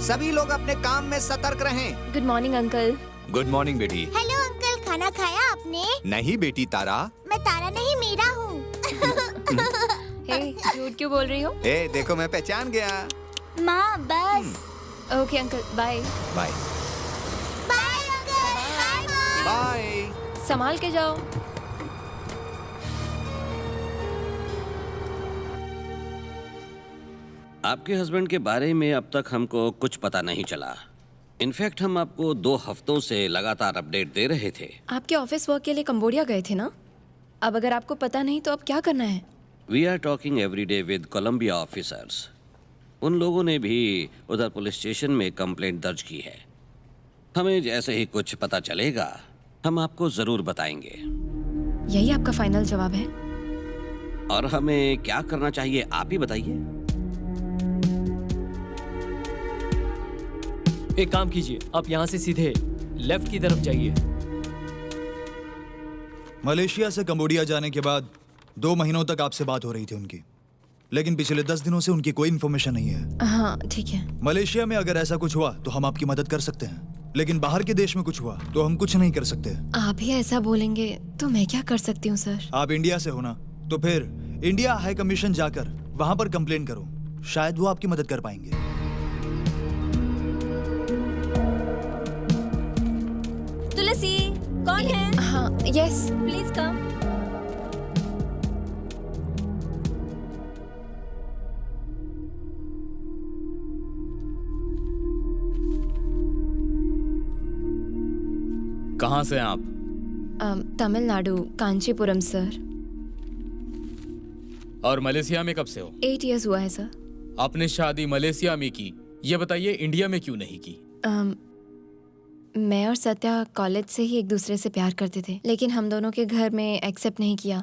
सभी लोग अपने काम में सतर्क रहें। Good morning uncle. Good morning बेटी। हेलो अंकल, खाना खाया आपने? नहीं बेटी तारा। मैं तारा नहीं, मीरा हूँ। हे, झूठ क्यों बोल रही हो? ए देखो मैं पहचान गया। माँ बस। Okay uncle, bye. Bye bye uncle. Bye माँ। बाय। संभाल के जाओ। आपके हस्बैंड के बारे में अब तक हमको कुछ पता नहीं चला। इनफैक्ट हम आपको 2 हफ्तों से लगातार अपडेट दे रहे थे। आपके ऑफिस वर्क के लिए कंबोडिया गए थे ना? अब अगर आपको पता नहीं तो अब क्या करना है? We are talking every day with Colombia officers. उन लोगों ने भी उधर पुलिस स्टेशन में कंप्लेंट दर्ज की है। हमें जैसे ही कुछ पता चलेगा हम आपको जरूर बताएंगे। यही आपका फाइनल जवाब है? और हमें क्या करना चाहिए आप ही बताइए। एक काम कीजिए, आप यहाँ से सीधे लेफ्ट की तरफ जाइए। मलेशिया से कंबोडिया जाने के बाद 2 महीनों तक आपसे बात हो रही थी उनकी, लेकिन पिछले 10 दिनों से उनकी कोई इन्फॉर्मेशन नहीं है। हाँ ठीक है। मलेशिया में अगर ऐसा कुछ हुआ तो हम आपकी मदद कर सकते हैं, लेकिन बाहर के देश में कुछ हुआ तो हम कुछ नहीं कर सकते। आप ही ऐसा बोलेंगे तो मैं क्या कर सकती हूँ सर? आप इंडिया से हो ना, तो फिर इंडिया हाई कमीशन जाकर वहां पर कंप्लेंट करो, शायद वो आपकी मदद कर पाएंगे। तुलसी, कौन है? हाँ यस। Please come. कहाँ से हैं आप? तमिलनाडु, कांचीपुरम सर। और मलेशिया में कब से हो? 8 years हुआ है सर। आपने शादी मलेशिया में की, ये बताइए इंडिया में क्यों नहीं की? मैं और सत्या कॉलेज से ही एक दूसरे से प्यार करते थे, लेकिन हम दोनों के घर में एक्सेप्ट नहीं किया।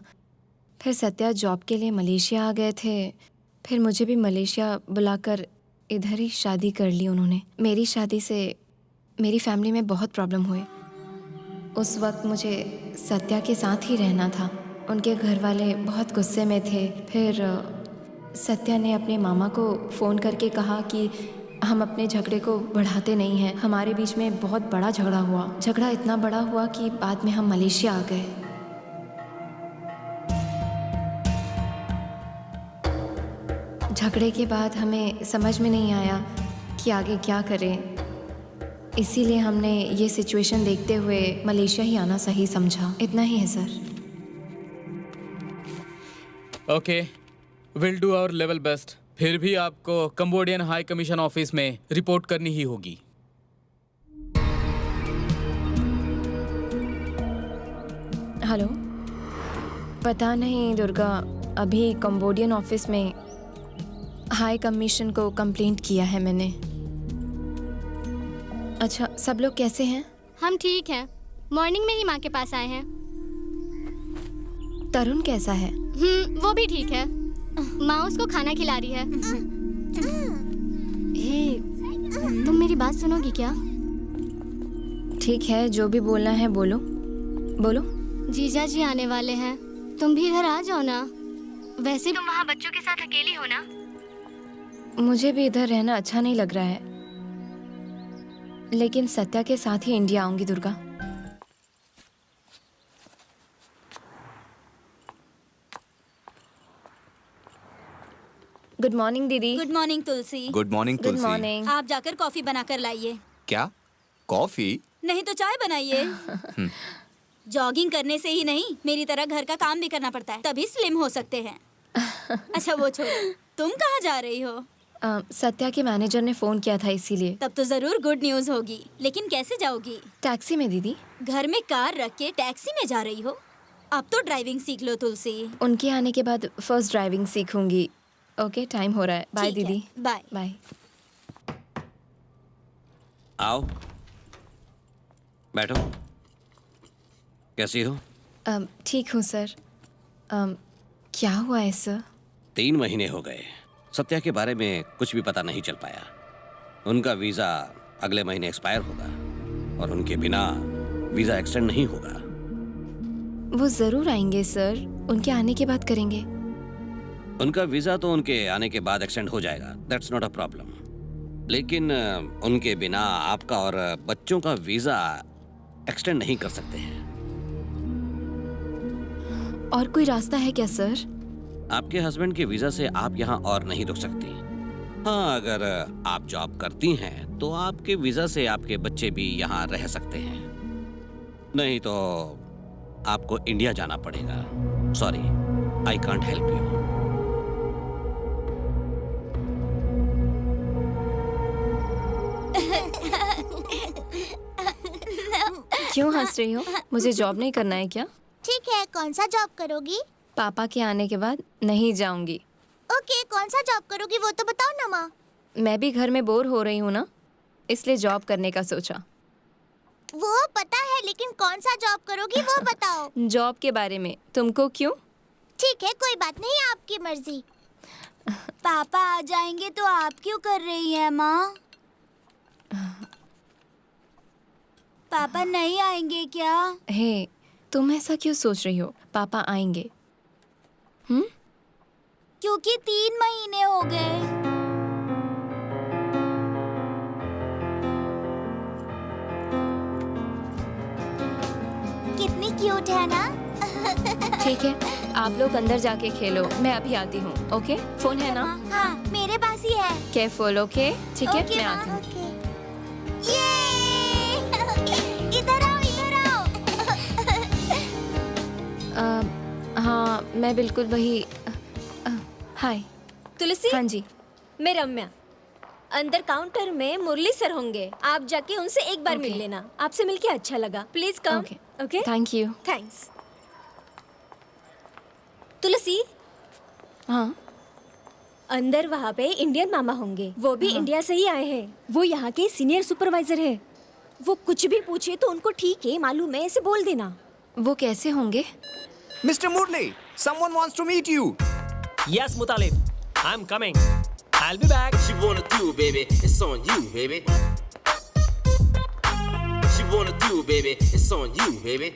फिर सत्या जॉब के लिए मलेशिया आ गए थे, फिर मुझे भी मलेशिया बुलाकर इधर ही शादी कर ली उन्होंने। मेरी शादी से मेरी फैमिली में बहुत प्रॉब्लम हुए। उस वक्त मुझे सत्या के साथ ही रहना था। उनके घर वाले बहुत गुस्से में थे। फिर सत्या ने अपने मामा को फ़ोन करके कहा कि हम अपने झगड़े को बढ़ाते नहीं हैं। हमारे बीच में बहुत बड़ा झगड़ा हुआ। झगड़ा इतना बड़ा हुआ कि बाद में हम मलेशिया आ गए। झगड़े के बाद हमें समझ में नहीं आया कि आगे क्या करें, इसीलिए हमने ये सिचुएशन देखते हुए मलेशिया ही आना सही समझा। इतना ही है sir. Okay, will do our level best. फिर भी आपको कंबोडियन हाई कमीशन ऑफिस में रिपोर्ट करनी ही होगी। हेलो, पता नहीं दुर्गा, अभी कंबोडियन ऑफिस में हाई कमीशन को कंप्लेंट किया है मैंने। अच्छा, सब लोग कैसे हैं? हम ठीक हैं। मॉर्निंग में ही माँ के पास आए हैं। तरुण कैसा है? वो भी ठीक है। माँ उसको खाना खिला रही है। हे, तुम मेरी बात सुनोगी क्या? ठीक है, जो भी बोलना है बोलो। बोलो। जीजा जी आने वाले हैं, तुम भी इधर आ जाओ ना। वैसे तुम वहाँ बच्चों के साथ अकेली हो ना। मुझे भी इधर रहना अच्छा नहीं लग रहा है, लेकिन सत्या के साथ ही इंडिया आऊंगी दुर्गा। गुड मॉर्निंग दीदी। गुड मॉर्निंग तुलसी। गुड मॉर्निंग गुड तुलसी। मॉर्निंग। आप जाकर कॉफी बनाकर लाइए। क्या कॉफी? नहीं तो चाय बनाइए। जॉगिंग करने से ही नहीं, मेरी तरह घर का काम भी करना पड़ता है, तभी स्लिम हो सकते हैं। अच्छा वो छोड़ो, तुम कहाँ जा रही हो? सत्या के मैनेजर ने फोन किया था, इसीलिए। तब तो जरूर गुड न्यूज होगी, लेकिन कैसे जाओगी? टैक्सी में दीदी। घर में कार रख के टैक्सी में जा रही हो? अब तो ड्राइविंग सीख लो तुलसी। उनके आने के बाद फर्स्ट ड्राइविंग सीखूंगी। ओके, टाइम हो रहा है। बाय दीदी। Bye bye. आओ बैठो। कैसी हो? ठीक हूँ सर। क्या हुआ है सर? 3 महीने हो गए। सत्या के बारे में कुछ भी पता नहीं चल पाया। उनका वीज़ा अगले महीने एक्सपायर होगा और उनके बिना वीज़ा एक्सटेंड नहीं होगा। वो ज़रूर आएंगे सर, उनके आने के बाद करेंगे। उनका वीज़ा तो उनके आने के बाद एक्सटेंड हो जाएगा, दैट्स नॉट अ प्रॉब्लम। लेकिन उनके बिना आपका और बच्चों का वीजा एक्सटेंड नहीं कर सकते हैं। और कोई रास्ता है क्या सर? आपके हस्बैंड के वीजा से आप यहाँ और नहीं रुक सकती। हाँ, अगर आप जॉब करती हैं तो आपके वीजा से आपके बच्चे भी यहाँ रह सकते हैं, नहीं तो आपको इंडिया जाना पड़ेगा। Sorry, I can't help you. क्यों हंस रही हो? मुझे जॉब नहीं करना है क्या? ठीक है, कौन सा जॉब करोगी? पापा के आने के बाद नहीं जाऊंगी। ओके, कौन सा जॉब करोगी वो तो बताओ ना माँ। मैं भी घर में बोर हो रही हूँ ना, इसलिए जॉब करने का सोचा। वो पता है, लेकिन कौन सा जॉब करोगी वो बताओ। जॉब के बारे में तुमको क्यों? ठीक है, कोई बात नहीं, आपकी मर्जी। पापा आ जाएंगे तो आप क्यों कर रही हैं माँ? पापा नहीं आएंगे क्या? हे, तुम ऐसा क्यों सोच रही हो? पापा आएंगे। क्योंकि 3 महीने हो गए। कितनी क्यूट है ना। ठीक है, आप लोग अंदर जाके खेलो, मैं अभी आती हूँ। ओके, फोन है ना? हाँ, मेरे पास ही है। Careful, okay? ठीक है, ओके मैं माँ, आती हूँ। ओके। ये इधर आओ, इधर आओ। हाँ, मैं बिल्कुल वही। हाय। तुलसी, हाँ जी। मैं रम्या। अंदर काउंटर में मुरली सर होंगे, आप जाके उनसे एक बार मिल Okay. लेना। आपसे मिलके अच्छा लगा। Please come. Okay, okay, thank you. Thanks. Tulsi, हाँ, अंदर वहाँ पे इंडियन मामा होंगे, वो भी इंडिया से ही आए हैं। वो यहाँ के सीनियर सुपरवाइजर है। वो कुछ भी पूछे तो उनको ठीक है मालूम है ऐसे बोल देना। वो कैसे होंगे? Mr. Murli, someone wants to meet you. Yes, Mutalib. I'm coming. I'll be back. What you wanna do, baby? It's on you, baby. What you wanna do, baby? It's on you, baby.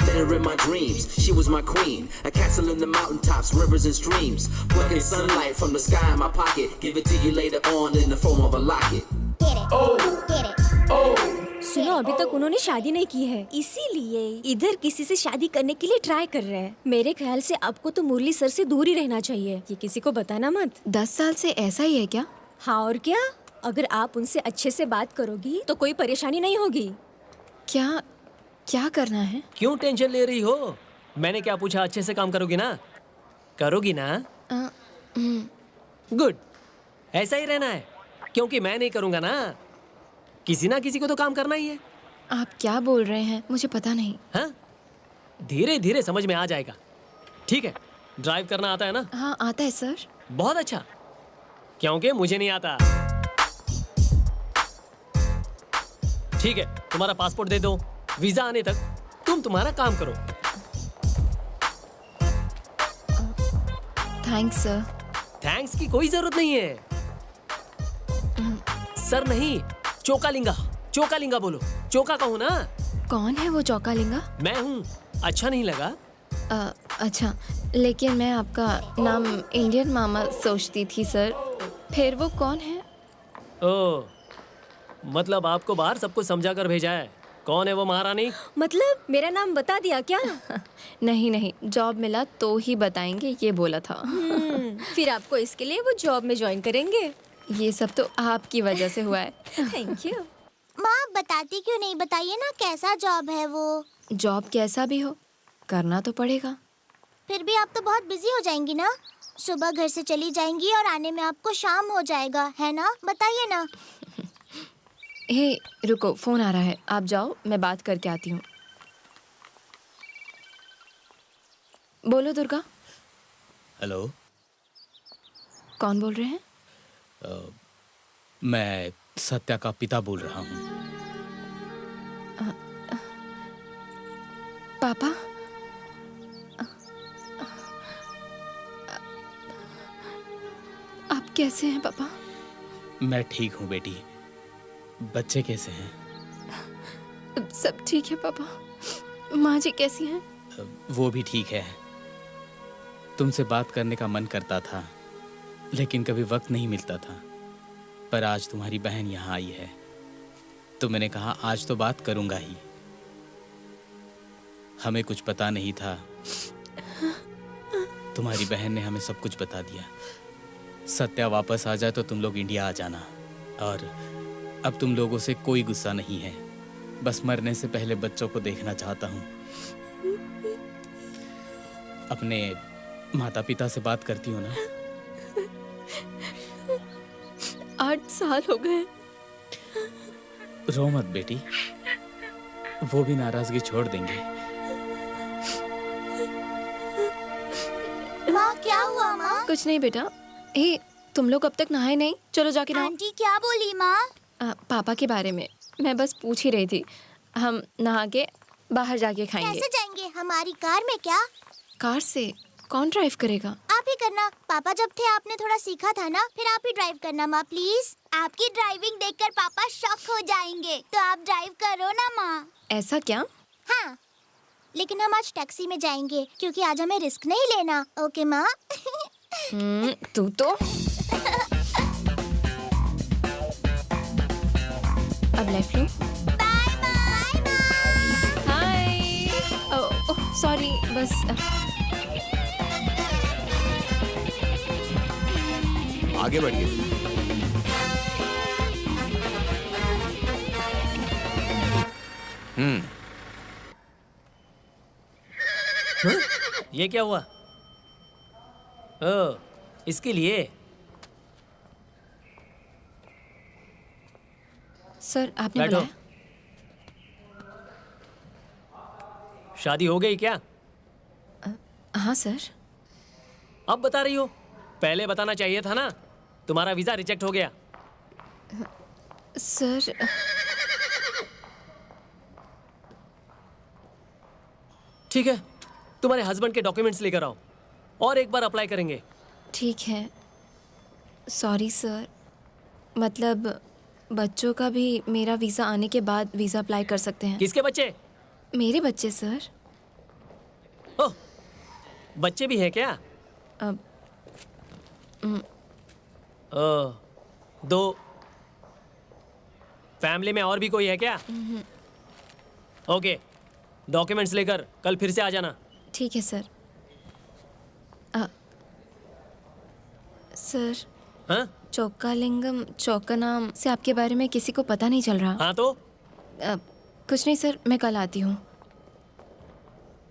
Let her in my dreams. She was my queen. A castle in the mountaintops, rivers and streams. Plucking sunlight from the sky in my pocket. Give it to you later on in the form of a locket. Get it, get it. सुनो, अभी तक उन्होंने शादी नहीं की है, इसीलिए इधर किसी से शादी करने के लिए ट्राई कर रहे हैं। मेरे ख्याल से आपको तो मुरली सर से दूर ही रहना चाहिए। ये किसी को बताना मत। 10 साल से ऐसा ही है क्या? हाँ, और क्या? अगर आप उनसे अच्छे से बात करोगी तो कोई परेशानी नहीं होगी। क्या क्या करना है? क्यों टेंशन ले रही हो? मैंने क्या पूछा? अच्छे से काम करोगी ना? करोगी ना? गुड, ऐसा ही रहना है, क्योंकि मैं नहीं करूँगा ना। किसी ना किसी को तो काम करना ही है। आप क्या बोल रहे हैं? मुझे पता नहीं। हाँ, धीरे धीरे समझ में आ जाएगा। ठीक है, ड्राइव करना आता है ना? हाँ, आता है सर। बहुत अच्छा, क्योंकि मुझे नहीं आता। ठीक है, तुम्हारा पासपोर्ट दे दो, वीजा आने तक तुम तुम्हारा काम करो। Thanks sir. थैंक्स की कोई जरूरत नहीं है। सर नहीं, चोकालिंगा। चोकालिंगा बोलो, चोका कहो ना। कौन है वो चौकालिंगा? मैं हूँ। अच्छा नहीं लगा? अच्छा, लेकिन मैं आपका नाम इंडियन मामा सोचती थी सर। फिर वो कौन है? ओ, मतलब आपको बाहर सब कुछ समझा कर भेजा है। कौन है वो महारानी? मतलब मेरा नाम बता दिया क्या? नहीं नहीं, जॉब मिला तो ही बताएंगे, ये बोला था। फिर आपको इसके लिए वो जॉब में ज्वाइन करेंगे। ये सब तो आपकी वजह से हुआ है। Thank you. माँ बताती क्यों नहीं, बताइए ना कैसा जॉब है वो। जॉब कैसा भी हो, करना तो पड़ेगा। फिर भी आप तो बहुत बिजी हो जाएंगी ना। सुबह घर से चली जाएंगी और आने में आपको शाम हो जाएगा, है ना? बताइए ना। हे, रुको, फोन आ रहा है। आप जाओ, मैं बात करके आती हूँ। बोलो दुर्गा। हेलो, कौन बोल रहे हैं? मैं सत्या का पिता बोल रहा हूँ। पापा? आप कैसे हैं पापा? मैं ठीक हूँ बेटी। बच्चे कैसे हैं? सब ठीक है पापा। माँ जी कैसी हैं? वो भी ठीक है। तुमसे बात करने का मन करता था, लेकिन कभी वक्त नहीं मिलता था। पर आज तुम्हारी बहन यहाँ आई है तो मैंने कहा आज तो बात करूंगा ही। हमें कुछ पता नहीं था, तुम्हारी बहन ने हमें सब कुछ बता दिया। सत्या वापस आ जाए तो तुम लोग इंडिया आ जाना। और अब तुम लोगों से कोई गुस्सा नहीं है, बस मरने से पहले बच्चों को देखना चाहता हूँ। अपने माता पिता से बात करती हो ना? 8 साल हो गए। रो मत बेटी, वो भी नाराजगी छोड़ देंगे। माँ क्या हुआ माँ? कुछ नहीं बेटा। हे, तुम लोग अब तक नहाए नहीं? चलो जाके नहाओ। आंटी क्या बोली माँ? पापा के बारे में मैं बस पूछ ही रही थी। हम नहा के बाहर जाके खाएंगे। कैसे जाएंगे? हमारी कार में क्या? कार से? कौन ड्राइव करेगा? आप ही करना। पापा जब थे आपने थोड़ा सीखा था ना, फिर आप ही ड्राइव करना माँ प्लीज। आपकी ड्राइविंग देखकर पापा शॉक हो जाएंगे, तो आप ड्राइव करो ना माँ। ऐसा क्या? हाँ, लेकिन हम आज टैक्सी में जाएंगे क्योंकि आज हमें रिस्क नहीं लेना। ओके माँ? तू तो अब लेफ्ट लो। बाय माँ। हाय। ओह सॉरी, बस आगे बढ़िए। ये क्या हुआ? ओ, इसके लिए। सर आपने बैठो। बुलाया? शादी हो गई क्या? हाँ सर। अब बता रही हो? पहले बताना चाहिए था ना। तुम्हारा वीजा रिजेक्ट हो गया। सर ठीक है, तुम्हारे हस्बैंड के डॉक्यूमेंट्स लेकर आओ और एक बार अप्लाई करेंगे। ठीक है। सॉरी सर, मतलब बच्चों का भी मेरा वीज़ा आने के बाद वीज़ा अप्लाई कर सकते हैं। किसके बच्चे? मेरे बच्चे सर। ओह, बच्चे भी हैं क्या? अब ओह, 2। फैमिली में और भी कोई है क्या? ओके, डॉक्यूमेंट्स लेकर कल फिर से आ जाना। ठीक है सर। सर हाँ? चौकालिंगम चौकानाम से आपके बारे में किसी को पता नहीं चल रहा। हाँ तो? कुछ नहीं सर, मैं कल आती हूँ।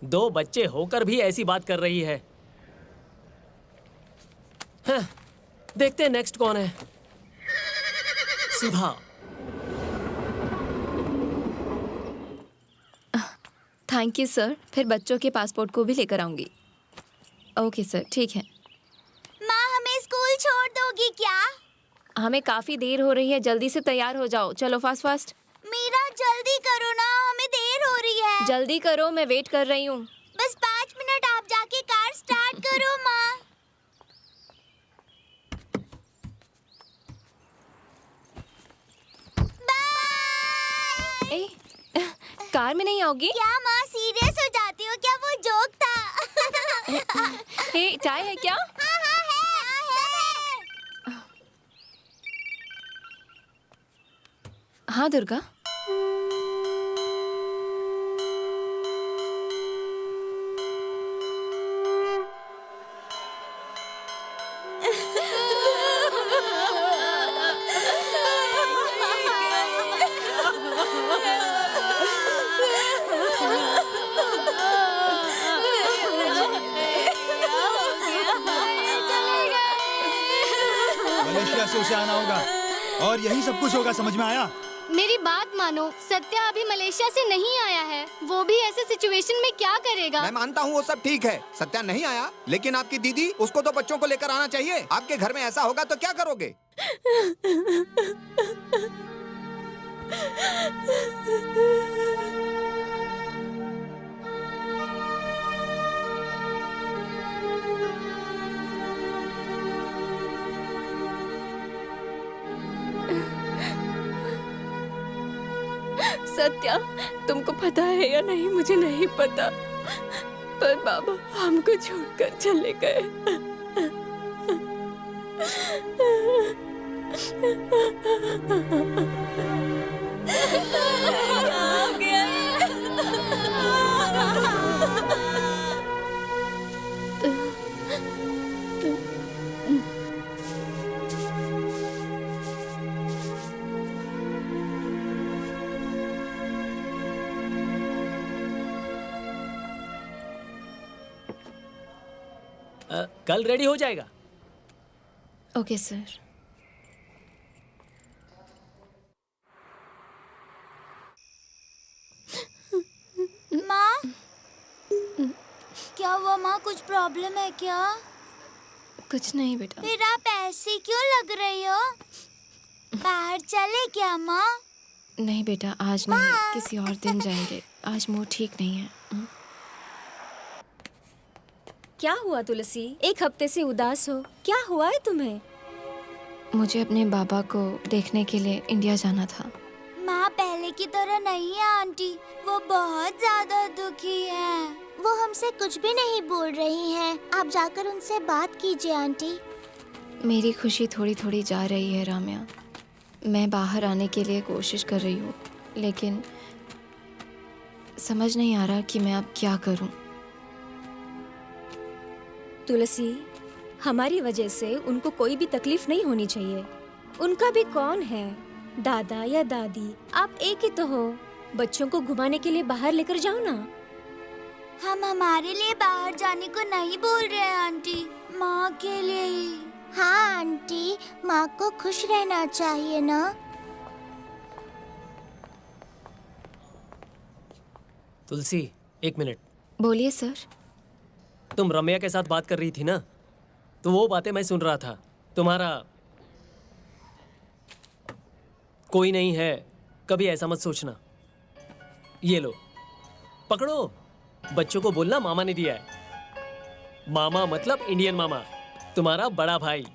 2 बच्चे होकर भी ऐसी बात कर रही है। हाँ, देखते हैं नेक्स्ट कौन है। सुधा। Thank you sir. फिर बच्चों के पासपोर्ट को भी लेकर आऊँगी। ओके सर, ठीक है। माँ हमें स्कूल छोड़ दोगी क्या? हमें काफ़ी देर हो रही है, जल्दी से तैयार हो जाओ। चलो फास्ट फास्ट। मीरा जल्दी करो ना, हमें देर हो रही है। जल्दी करो, मैं वेट कर रही हूँ। बस 5 मिनट, आप जाके कार स्टार्ट करो माँ। ए, कार में नहीं आओगी? क्या माँ सीरियस हो जाती हो क्या? वो जोक था। हे, चाय है क्या? हाँ हाँ है। हाँ दुर्गा। मलेशिया से उसे आना होगा और यही सब कुछ होगा, समझ में आया? मेरी बात मानो, सत्या अभी मलेशिया से नहीं आया है। वो भी ऐसे सिचुएशन में क्या करेगा? मैं मानता हूँ वो सब ठीक है, सत्या नहीं आया, लेकिन आपकी दीदी, उसको तो बच्चों को लेकर आना चाहिए। आपके घर में ऐसा होगा तो क्या करोगे? सत्या, तुमको पता है या नहीं मुझे नहीं पता, पर बाबा हमको छोड़कर चले गए। कल रेडी हो जाएगा। Okay sir. माँ, क्या हुआ माँ? कुछ प्रॉब्लम है क्या? कुछ नहीं बेटा। फिर आप ऐसी क्यों लग रही हो? बाहर चले क्या माँ? नहीं बेटा, आज नहीं, किसी और दिन जाएंगे। आज मूड ठीक नहीं है। क्या हुआ तुलसी? एक हफ्ते से उदास हो, क्या हुआ है तुम्हें? मुझे अपने बाबा को देखने के लिए इंडिया जाना था। माँ पहले की तरह नहीं है आंटी, वो बहुत ज्यादा दुखी है। वो हमसे कुछ भी नहीं बोल रही हैं। आप जाकर उनसे बात कीजिए आंटी। मेरी खुशी थोड़ी थोड़ी जा रही है राम्या। मैं बाहर आने के लिए कोशिश कर रही हूँ, लेकिन समझ नहीं आ रहा कि मैं अब क्या करूँ। तुलसी, हमारी वजह से उनको कोई भी तकलीफ नहीं होनी चाहिए। उनका भी कौन है, दादा या दादी? आप एक ही तो हो। बच्चों को घुमाने के लिए बाहर लेकर जाओ ना। हम हमारे लिए बाहर जाने को नहीं बोल रहे हैं आंटी, माँ के लिए ही। हाँ आंटी, माँ को खुश रहना चाहिए ना। तुलसी, एक मिनट। बोलिए सर। तुम रम्या के साथ बात कर रही थी ना, तो वो बातें मैं सुन रहा था। तुम्हारा कोई नहीं है, कभी ऐसा मत सोचना। ये लो, पकड़ो। बच्चों को बोलना मामा ने दिया है। मामा मतलब इंडियन मामा, तुम्हारा बड़ा भाई।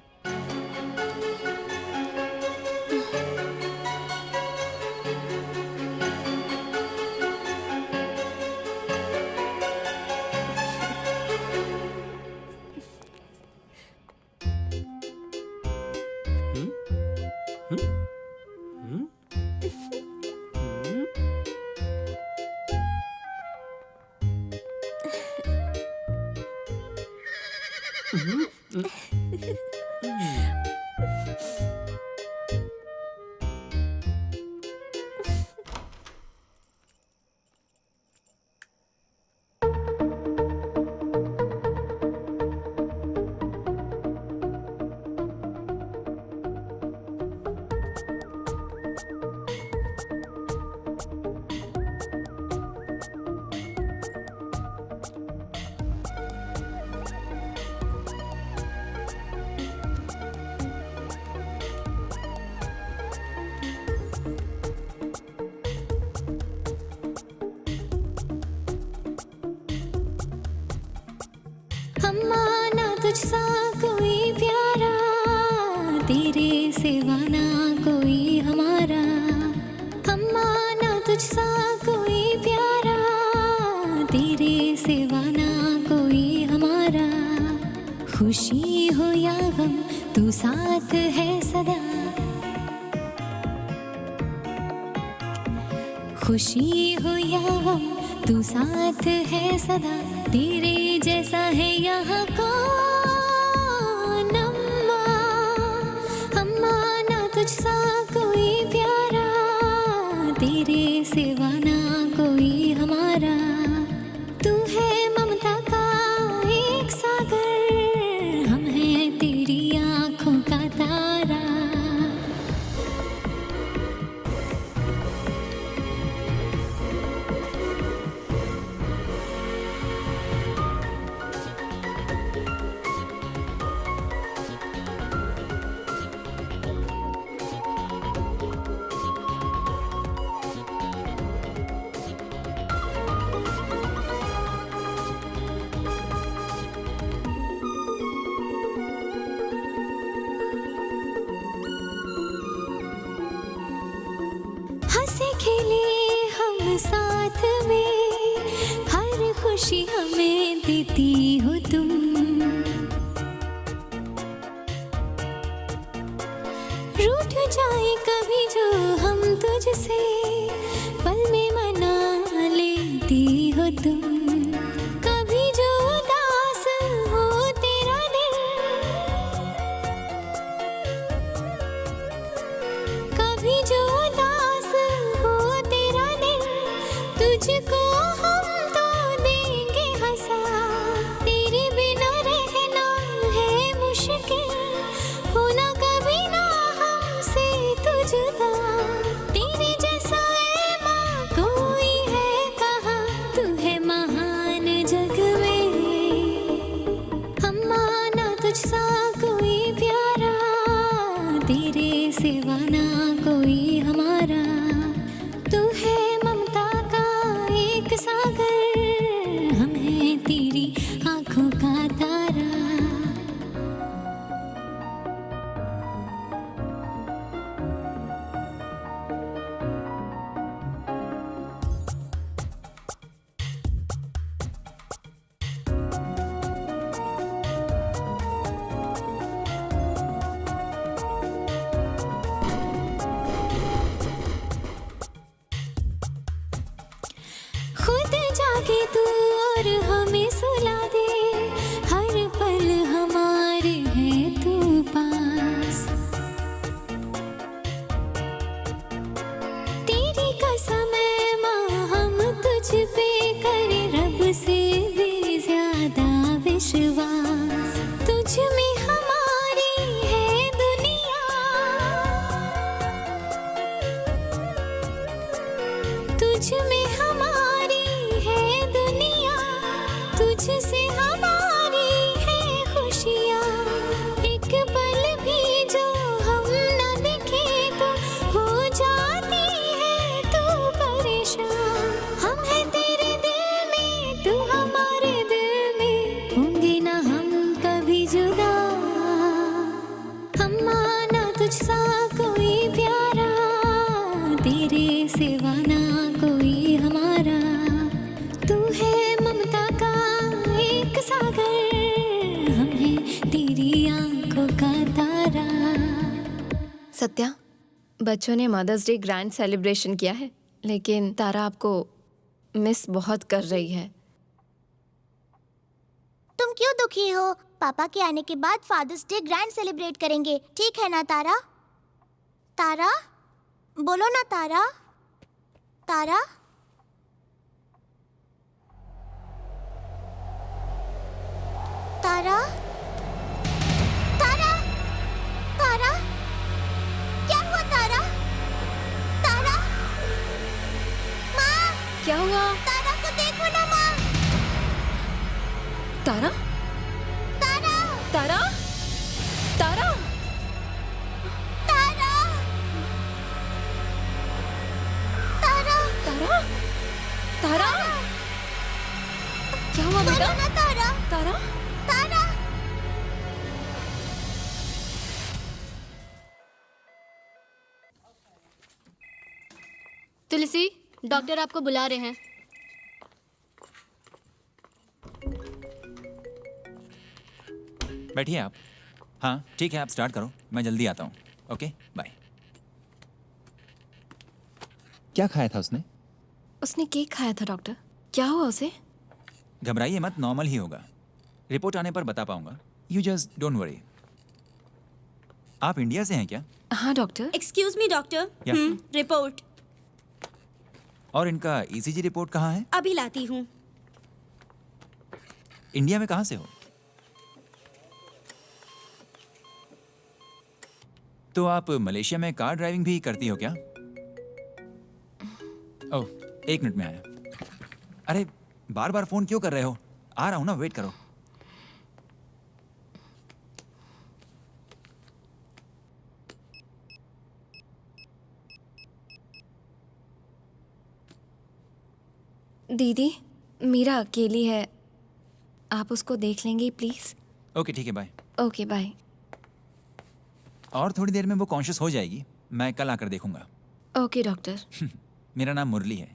अम्मा ना तुझसा कोई प्यारा, तेरे सिवा ना कोई हमारा। अम्मा ना तुझसा कोई प्यारा, तेरे सिवा ना कोई हमारा। खुशी हो या गम तू साथ है सदा, खुशी हो या गम तू साथ है सदा। तेरे जैसा है यहाँ कौन अम्मा, अम्मा ना तुझसा कोई प्यारा, तेरे सिवा ना कोई हमारा। तू है ममता का एक सागर, हम हैं तेरी आँखों का तारा। तुम, कभी जो उदास हो तेरा दिल, कभी जो उदास हो तेरा दिल, तुझको हम तो देंगे हंसा। तेरे बिना रहना है मुश्किल, होना कभी ना हमसे तू जुदा। तेरे जैसा है माँ कोई है कहाँ, तू है महान जग में। अम्मा ना तुझसा कोई प्यारा, तेरे सिवा ना कोई हमारा। तू है ममता का एक सागर, हम हैं तेरी आंखों का तारा। खुद जागे तू और हमें सुला दे, हर पल हमारे है तू पास। तेरी कसम है माँ हम तुझ पे करे रब से भी ज्यादा विश्वास। तुझ में हमारी है दुनिया, तुझ में हमारी है दुनिया, तुझसे हमारी है खुशियाँ। एक पल भी जो हम न दिखे तो हो जाती है तू परेशान। हम हैं तेरे दिल में, तू हमारे दिल में, होंगे ना हम कभी जुदा। अम्मा ना तुझसा कोई प्यारा, तेरे सिवा ना कोई हमारा। तू है ममता का एक सागर, हम हैं तेरी आंखों का तारा। सत्या, बच्चों ने मदर्स डे ग्रैंड सेलिब्रेशन किया है, लेकिन तारा आपको मिस बहुत कर रही है। तुम क्यों दुखी हो? पापा के आने के बाद फादर्स डे ग्रैंड सेलिब्रेट करेंगे, ठीक है ना तारा? तारा, बोलो ना तारा। तारा, तारा, तारा, तारा, क्या हुआ तारा? तारा, माँ, क्या हुआ? तारा को देखो ना माँ। तारा? तारा, तारा? तारा? तारा, तारा, तारा? तारा? क्या हुआ बेटा? बोलो ना तारा। तारा? तारा, तुलसी, डॉक्टर आपको बुला रहे हैं। बैठिए आप। हाँ ठीक है, आप स्टार्ट करो, मैं जल्दी आता हूँ। Okay bye. क्या खाया था उसने? उसने केक खाया था डॉक्टर। क्या हुआ उसे? घबराइए मत, नॉर्मल ही होगा। रिपोर्ट आने पर बता पाऊंगा। You just don't worry. आप इंडिया से हैं क्या? हाँ डॉक्टर। Excuse me doctor. या। रिपोर्ट और इनका ईसीजी रिपोर्ट कहाँ है? अभी लाती हूँ। इंडिया में कहाँ से हो? तो आप मलेशिया में कार ड्राइविंग भी करती हो क्या? ओह, 1 मिनट में आया। अरे बार बार फोन क्यों कर रहे हो? आ रहा हूं ना, वेट करो। दीदी, मीरा अकेली है, आप उसको देख लेंगे प्लीज? ओके ठीक है, बाय। Okay bye. और थोड़ी देर में वो कॉन्शियस हो जाएगी, मैं कल आकर देखूंगा। Okay doctor. मेरा नाम मुरली है।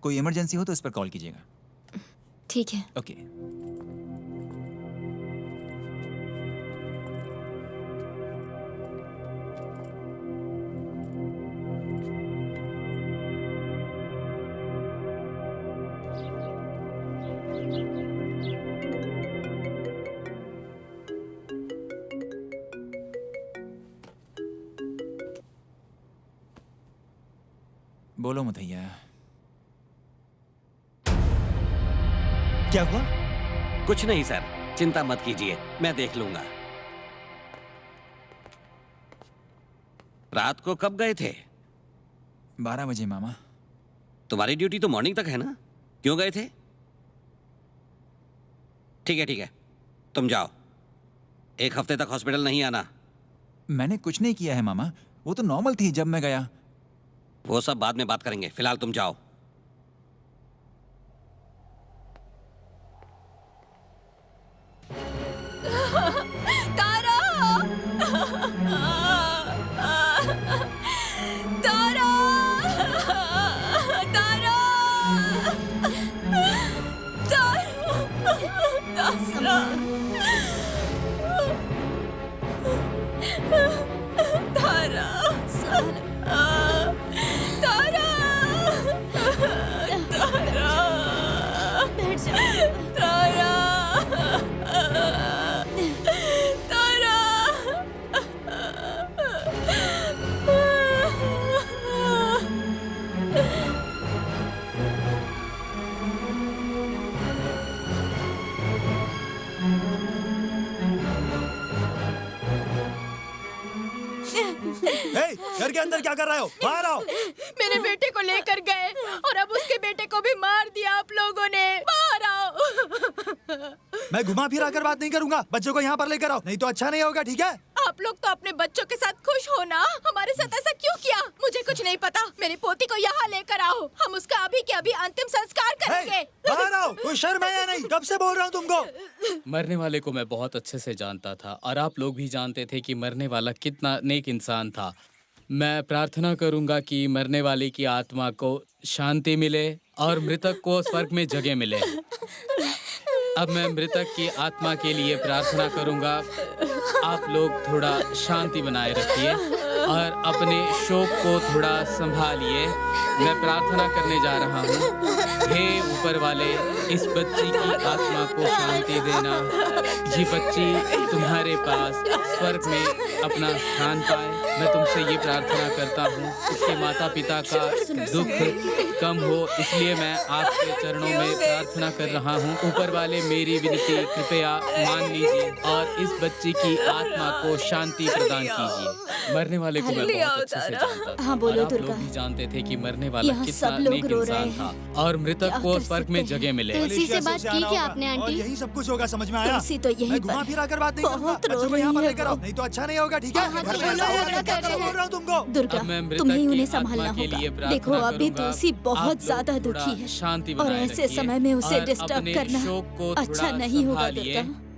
कोई इमरजेंसी हो तो इस पर कॉल कीजिएगा। ठीक है। ओके। बोलो मुथैया। क्या हुआ? कुछ नहीं सर, चिंता मत कीजिए, मैं देख लूंगा। रात को कब गए थे? 12 बजे मामा। तुम्हारी ड्यूटी तो मॉर्निंग तक है ना, क्यों गए थे? ठीक है, तुम जाओ। 1 हफ्ते तक हॉस्पिटल नहीं आना। मैंने कुछ नहीं किया है मामा, वो तो नॉर्मल थी जब मैं गया। वो सब बाद में बात करेंगे, फिलहाल तुम जाओ। तारा! तारा! तारा! तारा! तारा! तारा! बैठ जाओ। तारा! तारा! हे, घर के अंदर क्या कर रहे हो? बाहर आओ। मेरे बेटे को लेकर गए और अब उसके बेटे को भी मार दिया आप लोगों ने। बाहर आओ। मैं घुमा फिरा कर बात नहीं करूंगा। बच्चों को यहाँ पर लेकर आओ, नहीं तो अच्छा नहीं होगा, ठीक है? आप लोग तो अपने बच्चों के साथ खुश हो ना, हमारे साथ ऐसा क्यों किया? मुझे कुछ नहीं पता। मेरी पोती को यहाँ लेकर आओ, हम उसका अभी के अभी अंतिम संस्कार करेंगे। हे, बाहर आओ। कोई शर्म है या नहीं? कब से बोल रहा हूँ तुमको। मरने वाले को मैं बहुत अच्छे से जानता था और आप लोग भी जानते थे कि मरने वाला कितना नेक इंसान था। मैं प्रार्थना करूंगा कि मरने वाले की आत्मा को शांति मिले और मृतक को स्वर्ग में जगह मिले। अब मैं मृतक की आत्मा के लिए प्रार्थना करूंगा। आप लोग थोड़ा शांति बनाए रखिए और अपने शोक को थोड़ा संभालिए। मैं प्रार्थना करने जा रहा हूँ। हे ऊपर वाले, इस बच्ची की आत्मा को शांति देना। ये बच्ची तुम्हारे पास स्वर्ग में अपना स्थान पाए। मैं तुमसे ये प्रार्थना करता हूँ, उसके माता पिता का दुख कम हो, इसलिए मैं आपके चरणों में प्रार्थना कर रहा हूँ। ऊपर वाले, मेरी विनती कृपया मान लीजिए और इस बच्ची की आत्मा को शांति प्रदान कीजिए। मरने वाले को मैं बहुत अच्छे से जानता था। हाँ, बोलो और आप दुर्गा। लोग भी जानते थे कि मरने वाला यहाँ कितना सब लोग नेक रो रहे इंसान हैं। था और मृतक क्या को कर स्वर्ग में सकते हैं? जगह मिले। तुलसी से बात की क्या आपने और आंटी? यही सब कुछ होगा, समझ में आया? तुलसी तो यहीं मैं घुमा पर फिरा कर बात नहीं करूंगा। बहुत रो बच्चों को यहाँ पर रही है लेकर आओ, वो। नहीं तो अच्छा नहीं होगा, ठीक है? हाँ, घर में बोलो, ऐसा होगा, बोलो, मैं क्या कर रहे बोल रहा हूँ तुमको? दुर्गा, अब मैं मृतक तुम्हें की उन्हें आत्मा संभालना के लिए होगा। प्रार्थना देखो, अभी करूंगा। तुलसी आप बहुत लोग ज्यादा थोड़ा दुखी है शांति और बनाए ऐसे रखिए समय में उसे और डिस्टर्ब अपने करना शोक को अच्छा थोड़ा नहीं होगा संभालिए। दुर्गा।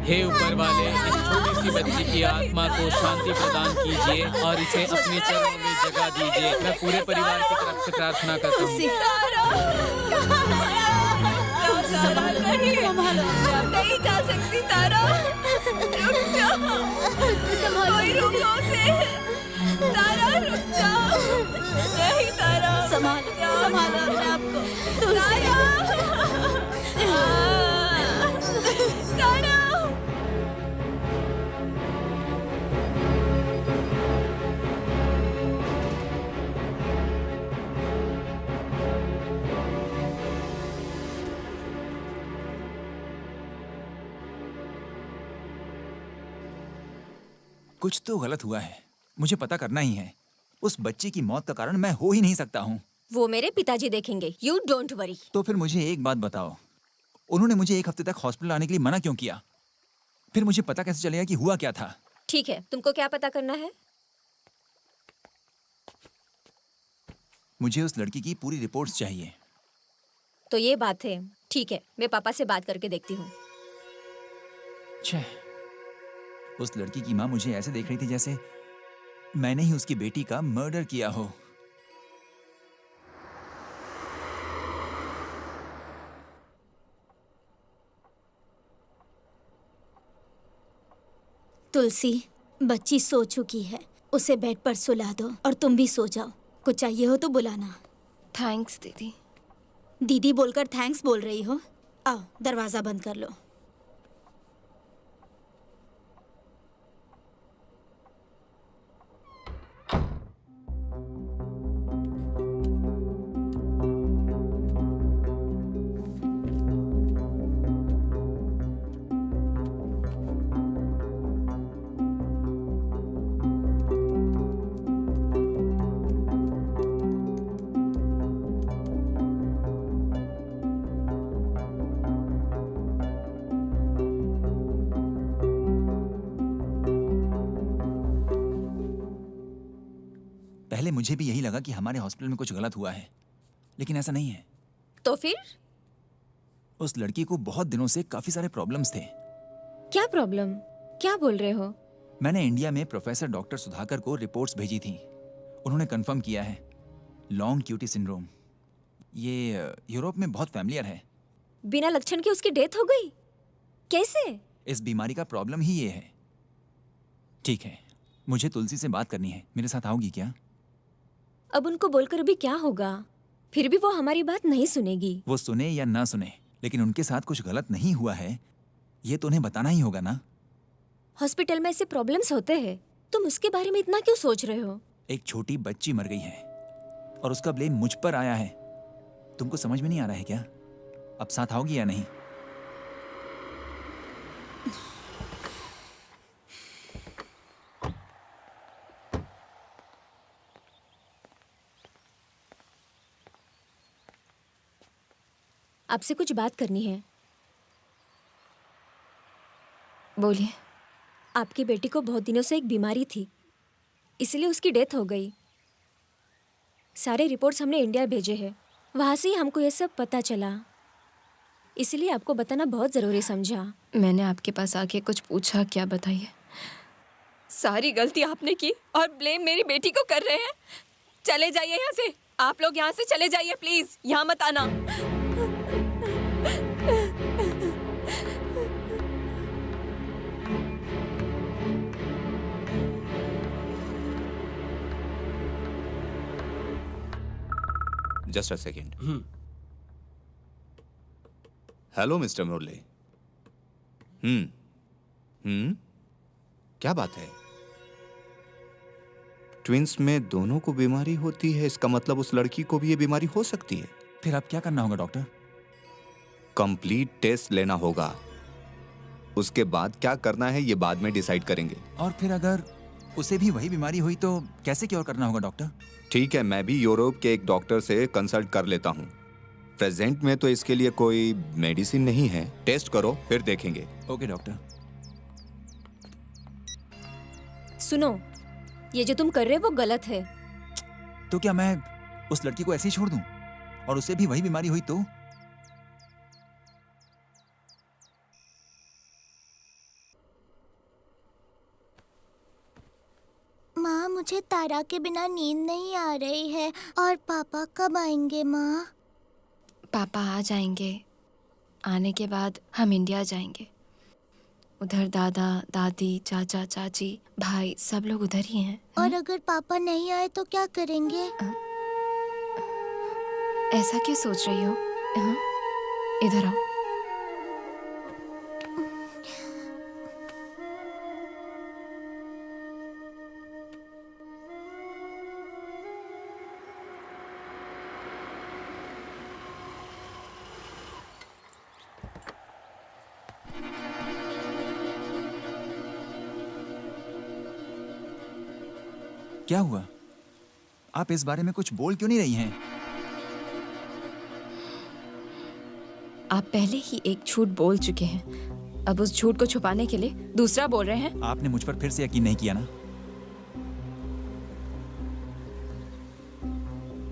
हे ऊपर वाले, इस छोटी सी बच्ची की आत्मा को शांति प्रदान कीजिए और इसे अपने चरणों में जगह दीजिए। मैं पूरे परिवार की तरफ से प्रार्थना करता हूँ। नहीं जा सकती तारा, रुक जाओ, कोई रोको उसे। तारा रुक जाओ, नहीं तारा, संभालो अपने आप को। तारा, तारा। कुछ तो गलत हुआ है, मुझे पता करना ही है। उस बच्ची की मौत का कारण मैं हो ही नहीं सकता हूँ। वो मेरे पिताजी देखेंगे, यू डोंट वरी। तो फिर मुझे एक बात बताओ, उन्होंने मुझे 1 हफ्ते तक हॉस्पिटल आने के लिए मना क्यों किया? फिर मुझे पता कैसे चलेगा कि हुआ क्या था? ठीक है, तुमको क्या पता करना है? मुझे उस लड़की की पूरी रिपोर्ट्स चाहिए। तो ये बात है, ठीक है, मैं पापा से बात करके देखती हूँ। छह, उस लड़की की माँ मुझे ऐसे देख रही थी जैसे मैंने ही उसकी बेटी का मर्डर किया हो। तुलसी, बच्ची सो चुकी है, उसे बेड पर सुला दो और तुम भी सो जाओ। कुछ चाहिए हो तो बुलाना। थैंक्स दीदी। दीदी बोलकर थैंक्स बोल रही हो? आओ, दरवाजा बंद कर लो। पहले मुझे भी यही लगा कि हमारे हॉस्पिटल में कुछ गलत हुआ है, लेकिन ऐसा नहीं है। तो फिर उस लड़की को बहुत दिनों से काफी सारे प्रॉब्लम्स थे। क्या प्रॉब्लम? क्या बोल रहे हो? मैंने इंडिया में प्रोफेसर डॉक्टर सुधाकर को रिपोर्ट्स भेजी थी। उन्होंने कंफर्म किया है लॉन्ग क्यूटी सिंड्रोम। ये यूरोप में बहुत फैमिलियर है। बिना लक्षण के उसकी डेथ हो गई? कैसे? इस बीमारी का प्रॉब्लम ही ये है। ठीक है, मुझे तुलसी से बात करनी है, मेरे साथ आओगी क्या? अब उनको बोलकर भी क्या होगा? फिर भी वो हमारी बात नहीं सुनेगी। वो सुने या ना सुने, लेकिन उनके साथ कुछ गलत नहीं हुआ है, ये तो उन्हें बताना ही होगा ना। हॉस्पिटल में ऐसे प्रॉब्लम्स होते हैं, तुम उसके बारे में इतना क्यों सोच रहे हो? एक छोटी बच्ची मर गई है और उसका ब्लेम मुझ पर आया है। तुमको समझ में नहीं आ रहा है क्या? अब साथ आओगी या नहीं? आपसे कुछ बात करनी है। बोलिए। आपकी बेटी को बहुत दिनों से एक बीमारी थी, इसलिए उसकी डेथ हो गई। सारे रिपोर्ट्स हमने इंडिया भेजे हैं, वहाँ से ही हमको ये सब पता चला, इसलिए आपको बताना बहुत ज़रूरी समझा। मैंने आपके पास आके कुछ पूछा, क्या बताइए? सारी गलती आपने की और ब्लेम मेरी बेटी को कर रहे हैं। चले जाइए यहाँ से, आप लोग यहाँ से चले जाइए प्लीज, यहाँ मत आना। Just a second. Hello mister Murli. क्या बात है? ट्विंस में दोनों को बीमारी होती है, इसका मतलब उस लड़की को भी ये बीमारी हो सकती है। फिर अब क्या करना होगा डॉक्टर? कंप्लीट टेस्ट लेना होगा, उसके बाद क्या करना है ये बाद में डिसाइड करेंगे। और फिर अगर उसे भी वही बीमारी हुई तो कैसे क्योर करना होगा डॉक्टर? ठीक है, मैं भी यूरोप के एक डॉक्टर से कंसल्ट कर लेता हूँ। प्रेजेंट में तो इसके लिए कोई मेडिसिन नहीं है, टेस्ट करो फिर देखेंगे। Okay doctor. सुनो, ये जो तुम कर रहे हो वो गलत है। तो क्या मैं उस लड़की को ऐसे ही छोड़ दूं और उसे भी वही बीमारी हुई तो? माँ, मुझे तारा के बिना नींद नहीं आ रही है। और पापा कब आएंगे माँ? पापा आ जाएंगे, आने के बाद हम इंडिया जाएंगे। उधर दादा दादी चाचा चाची भाई सब लोग उधर ही हैं। और अगर पापा नहीं आए तो क्या करेंगे? ऐसा क्यों सोच रही हो? हाँ? इधर आओ। क्या हुआ? आप इस बारे में कुछ बोल क्यों नहीं रही हैं? आप पहले ही एक झूठ बोल चुके हैं, अब उस झूठ को छुपाने के लिए दूसरा बोल रहे हैं। आपने मुझ पर फिर से यकीन नहीं किया ना?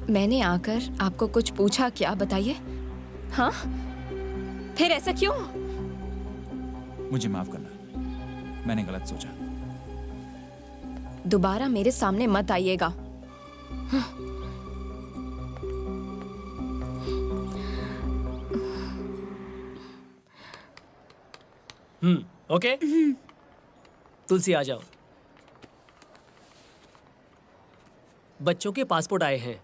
मैंने आकर आपको कुछ पूछा क्या, बताइए। हाँ, फिर ऐसा क्यों? मुझे माफ करना, मैंने गलत सोचा। दोबारा मेरे सामने मत आइएगा। ओके। तुलसी आ जाओ। बच्चों के पासपोर्ट आए हैं।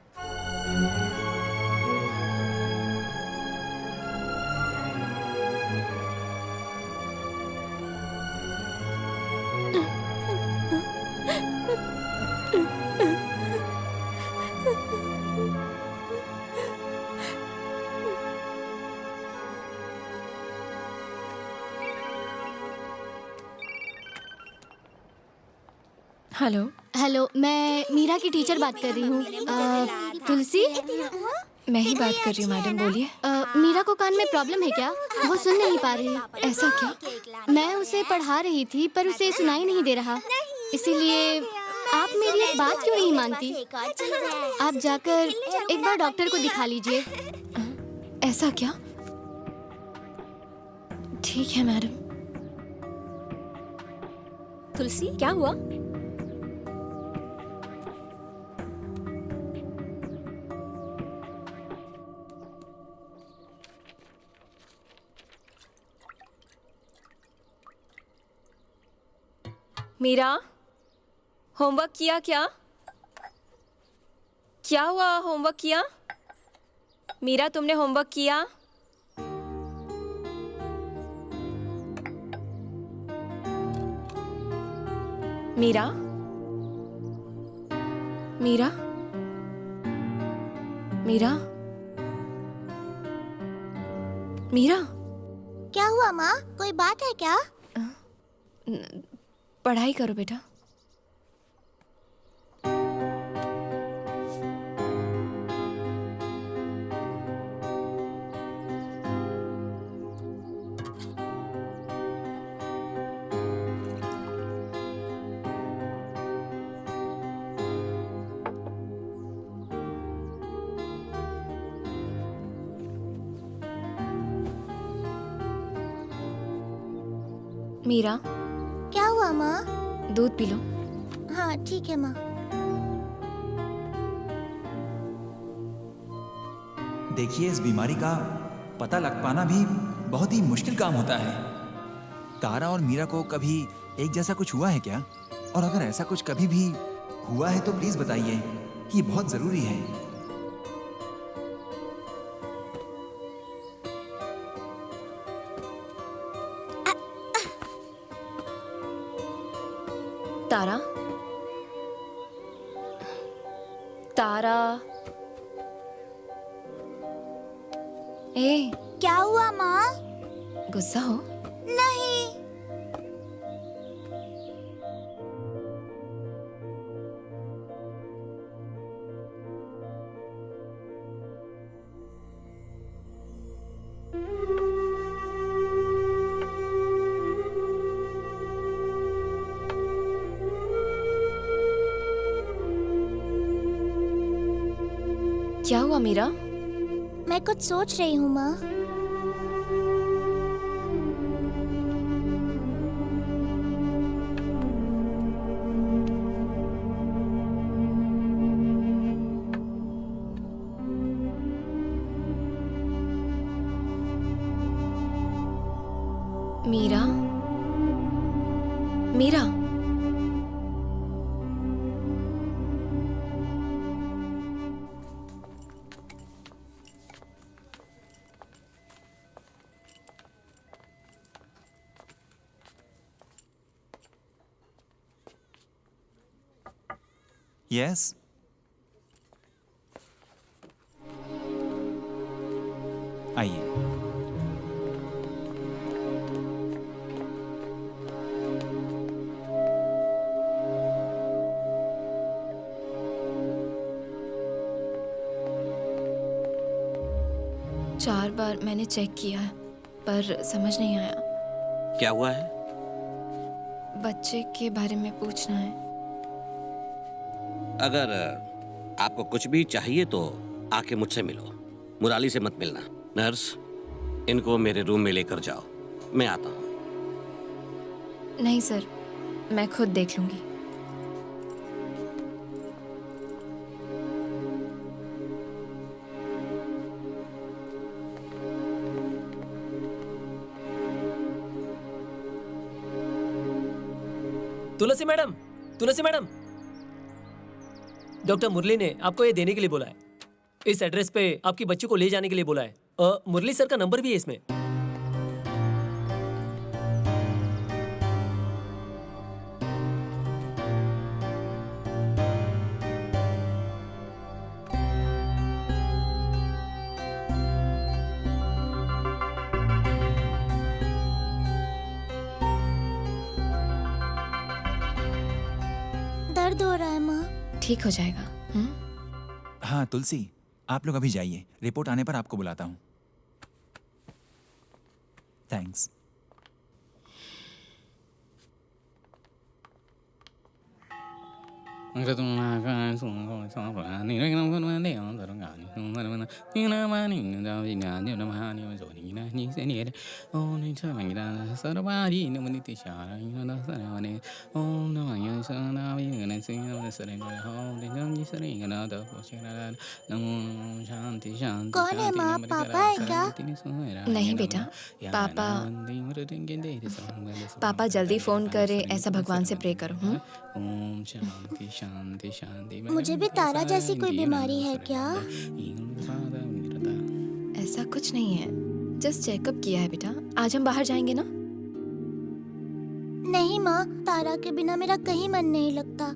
हेलो। हेलो, मैं मीरा की टीचर बात कर रही हूँ। तुलसी? मैं ही बात कर रही हूँ मैडम, बोलिए। मीरा को कान में प्रॉब्लम है क्या? वो सुन नहीं पा रही। ऐसा क्या? मैं उसे पढ़ा रही थी पर उसे सुनाई नहीं दे रहा, इसीलिए आप मेरी एक बात क्यों नहीं मानती? आप जाकर एक बार डॉक्टर को दिखा लीजिए। ऐसा क्या? ठीक है मैडम। तुलसी, क्या हुआ? मीरा, होमवर्क किया क्या? क्या हुआ, होमवर्क किया? मीरा, तुमने होमवर्क किया? मीरा, मीरा, मीरा, मीरा, क्या हुआ माँ? कोई बात है क्या? पढ़ाई करो बेटा। मीरा, क्या हुआ माँ? दूध पी लो। हाँ ठीक है माँ। देखिए, इस बीमारी का पता लग पाना भी बहुत ही मुश्किल काम होता है। तारा और मीरा को कभी एक जैसा कुछ हुआ है क्या? और अगर ऐसा कुछ कभी भी हुआ है तो प्लीज बताइए, ये बहुत जरूरी है। तारा, तारा, ए, क्या हुआ माँ? गुस्सा हो? नहीं। क्या हुआ मीरा? मैं कुछ सोच रही हूँ माँ। मीरा, मीरा, यस, आइए। चार बार मैंने चेक किया है पर समझ नहीं आया। क्या हुआ है? बच्चे के बारे में पूछना है। अगर आपको कुछ भी चाहिए तो आके मुझसे मिलो, मुराली से मत मिलना। नर्स, इनको मेरे रूम में लेकर जाओ, मैं आता हूँ। नहीं सर, मैं खुद देख लूंगी। तुलसी मैडम, तुलसी मैडम, डॉक्टर मुरली ने आपको ये देने के लिए बोला है। इस एड्रेस पे आपकी बच्ची को ले जाने के लिए बोला है। मुरली सर का नंबर भी है इसमें। दर्द हो रहा है माँ। ठीक हो जाएगा। हाँ तुलसी, आप लोग अभी जाइए, रिपोर्ट आने पर आपको बुलाता हूँ। थैंक्स। कौन है माँ? पापा है क्या? नहीं बेटा, पापा जल्दी फोन करे ऐसा भगवान से प्रे करो। ओम शांति शांति शांति। मुझे भी तारा जैसी कोई बीमारी है क्या? ऐसा कुछ नहीं है, जस्ट चेकअप किया है बेटा। आज हम बाहर जाएंगे ना? नहीं माँ, तारा के बिना मेरा कहीं मन नहीं लगता।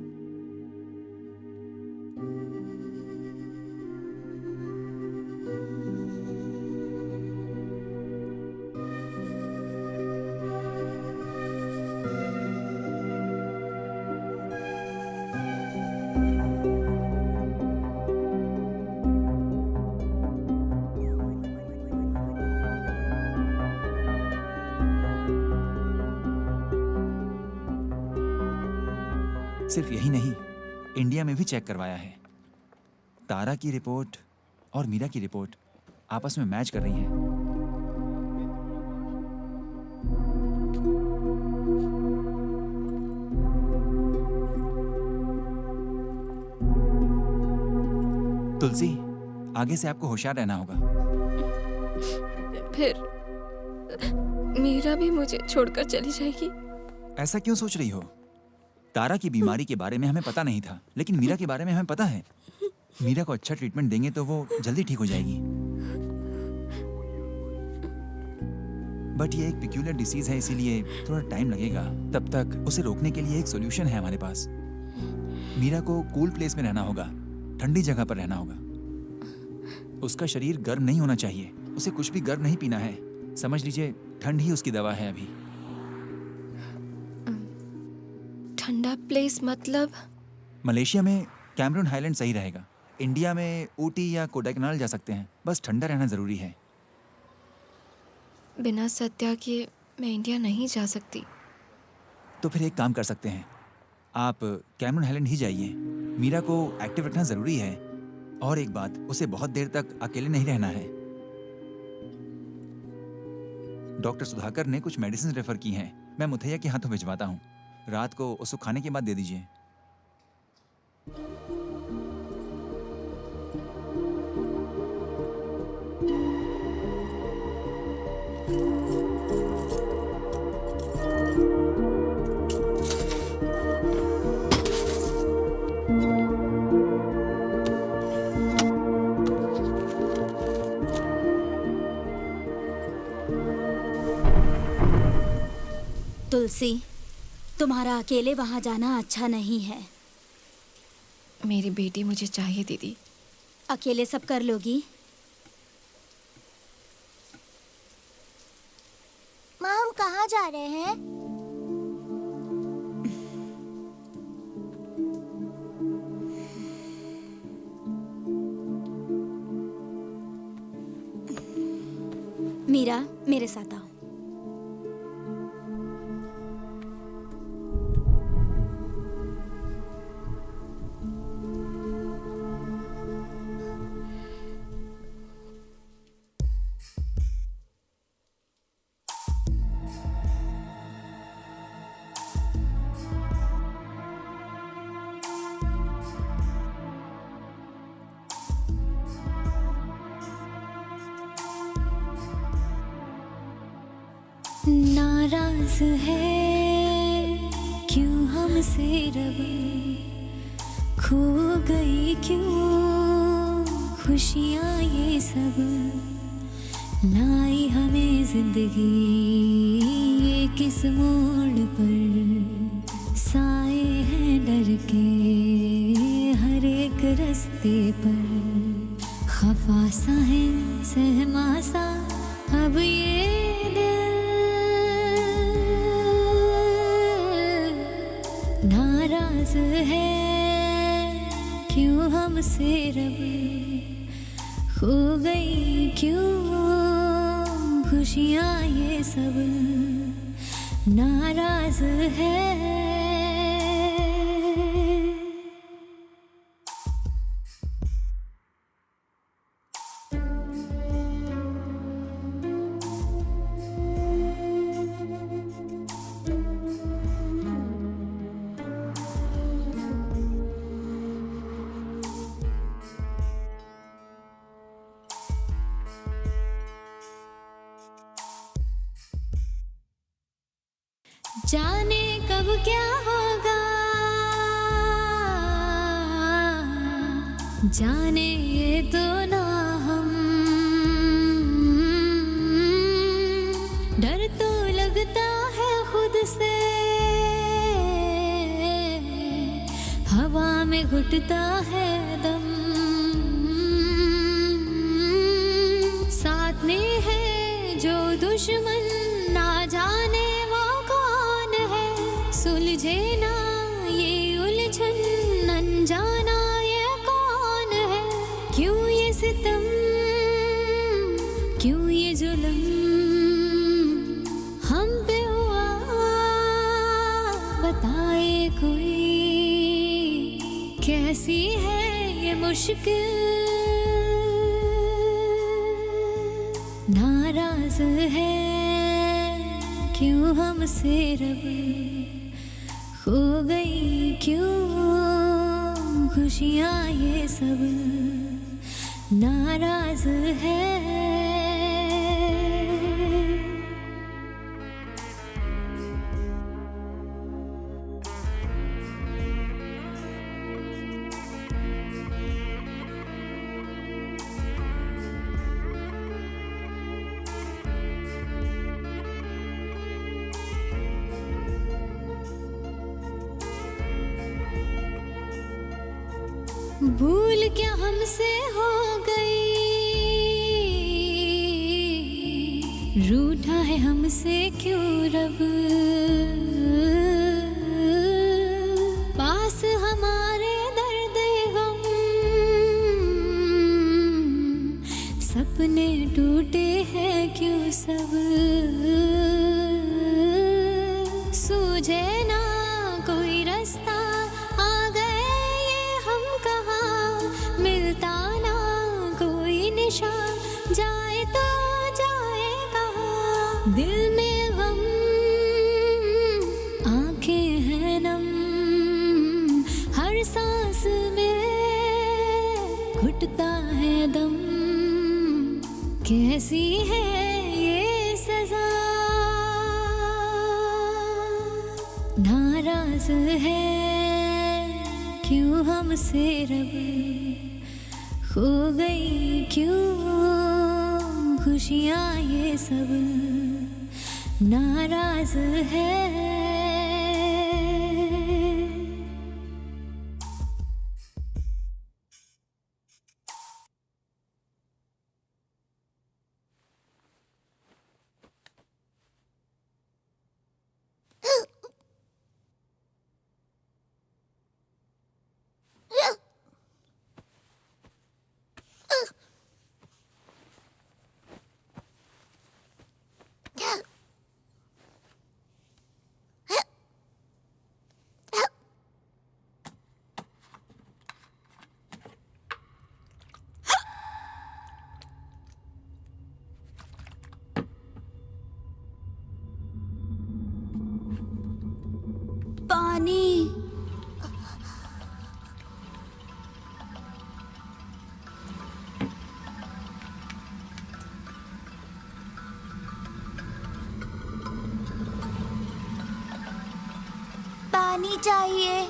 सिर्फ यही नहीं, इंडिया में भी चेक करवाया है। तारा की रिपोर्ट और मीरा की रिपोर्ट आपस में मैच कर रही हैं। तुलसी, आगे से आपको होशियार रहना होगा। फिर मीरा भी मुझे छोड़कर चली जाएगी? ऐसा क्यों सोच रही हो? तारा की बीमारी के बारे में हमें पता नहीं था, लेकिन मीरा के बारे में हमें पता है। मीरा को अच्छा ट्रीटमेंट देंगे तो वो जल्दी ठीक हो जाएगी। बट ये एक पिक्यूलियर डिसीज है, इसीलिए थोड़ा टाइम लगेगा। तब तक उसे रोकने के लिए एक सॉल्यूशन है हमारे पास। मीरा को कूल प्लेस में रहना होगा, ठंडी जगह पर रहना होगा। उसका शरीर गर्म नहीं होना चाहिए, उसे कुछ भी गर्म नहीं पीना है। समझ लीजिए, ठंड ही उसकी दवा है अभी। ठंडा प्लेस मतलब? मलेशिया में कैमरून हाईलैंड सही रहेगा। इंडिया में ऊटी या कोडाइकनाल जा सकते हैं। बस ठंडा रहना जरूरी है। बिना सत्या के मैं इंडिया नहीं जा सकती। तो फिर एक काम कर सकते हैं, आप कैमरून हाईलैंड ही जाइए। मीरा को एक्टिव रखना जरूरी है। और एक बात, उसे बहुत देर तक अकेले नहीं रहना है। डॉक्टर सुधाकर ने कुछ मेडिसिन रेफर की हैं। मैं मुथैया के हाथों भिजवाता हूँ। रात को उसको खाने के बाद दे दीजिए। तुलसी, तुम्हारा अकेले वहां जाना अच्छा नहीं है। मेरी बेटी मुझे चाहिए दीदी। अकेले सब कर लोगी? माँ, हम कहाँ जा रहे हैं? मीरा, मेरे साथ आओ। नाराज है क्यों हमसे रब, खो गई क्यों खुशियाँ ये सब, लाई हमें जिंदगी ये किस मोड़ पर, साए हैं डर के हर एक रास्ते पर, खफा सा है सहमा सा अब ये नाराज है क्यों हमसे रब, खो गई क्यों खुशियाँ ये सब, नाराज है। जाने कब क्या होगा, जाने ये तो ना हम। डर तो लगता है खुद से, हवा में घुटता है दम। साथ में है जो दुश्मन, ना जाने वो कौन है। सुलझे ना ये उलझन, अनजाना ये कौन है। क्यों ये सितम, क्यों ये जुल्म हम पे हुआ, बताए कोई कैसी है ये मुश्किल। नाराज है क्यों हमसे रब, खो गई क्यों खुशियाँ ये सब। नाराज है भूल क्या हमसे हो गई, रूठा है हमसे क्यों रब। पास हमारे दर्द गम, सपने टूटे हैं क्यों सब। सूझे ना कोई रास्ता, आ गए ये हम कहाँ। मिलता ना कोई निशान, जाए तो जाए कहाँ। दिल में गम, आंखें हैं नम, हर सांस में घुटता है दम। कैसी है ये सजा, नाराज है क्यों हमसे रब, खो गई क्यों खुशियाँ ये सब। नाराज है पानी। पानी चाहिए।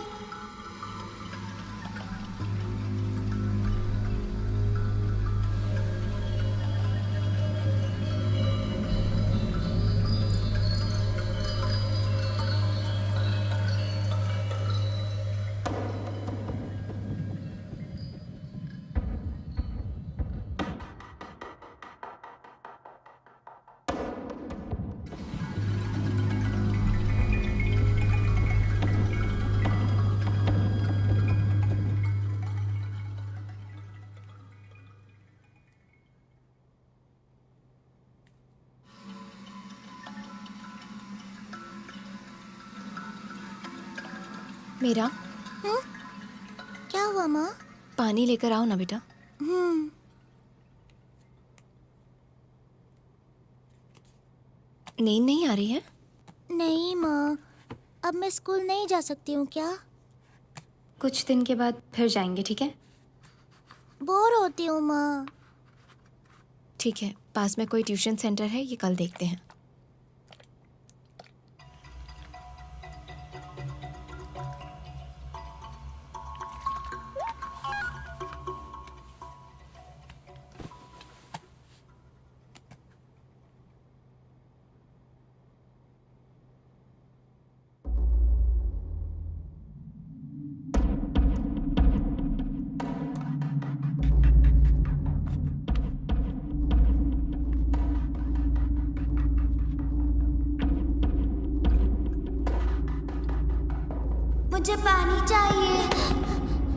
मेरा क्या हुआ माँ? पानी लेकर आओ ना बेटा। नींद नहीं आ रही है? नहीं माँ, अब मैं स्कूल नहीं जा सकती हूँ क्या? कुछ दिन के बाद फिर जाएंगे, ठीक है? बोर होती हूँ माँ। ठीक है, पास में कोई ट्यूशन सेंटर है, ये कल देखते हैं। पानी चाहिए।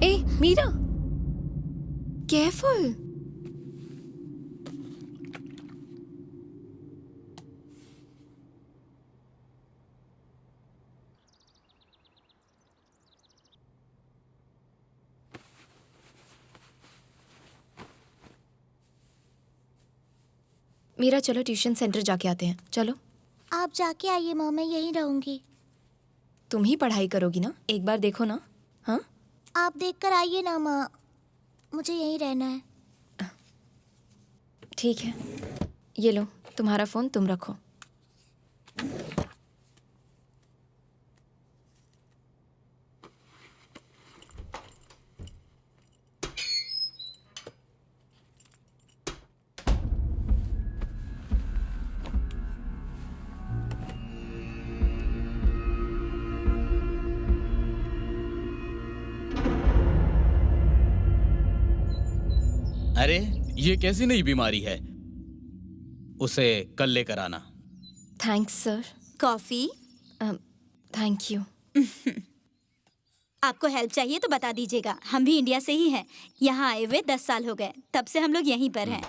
ए मीरा, केयरफुल। मीरा चलो ट्यूशन सेंटर जाके आते हैं। चलो। आप जाके आइए माँ, मैं यहीं रहूंगी। तुम ही पढ़ाई करोगी ना, एक बार देखो ना। हाँ आप देख कर आइए ना माँ, मुझे यहीं रहना है। ठीक है, ये लो तुम्हारा फोन, तुम रखो। अरे ये कैसी नई बीमारी है? उसे कल लेकर आना। Thanks sir. Coffee? Thank you. आपको हेल्प चाहिए तो बता दीजिएगा, हम भी इंडिया से ही हैं। यहाँ आए हुए 10 साल हो गए, तब से हम लोग यहीं पर हैं।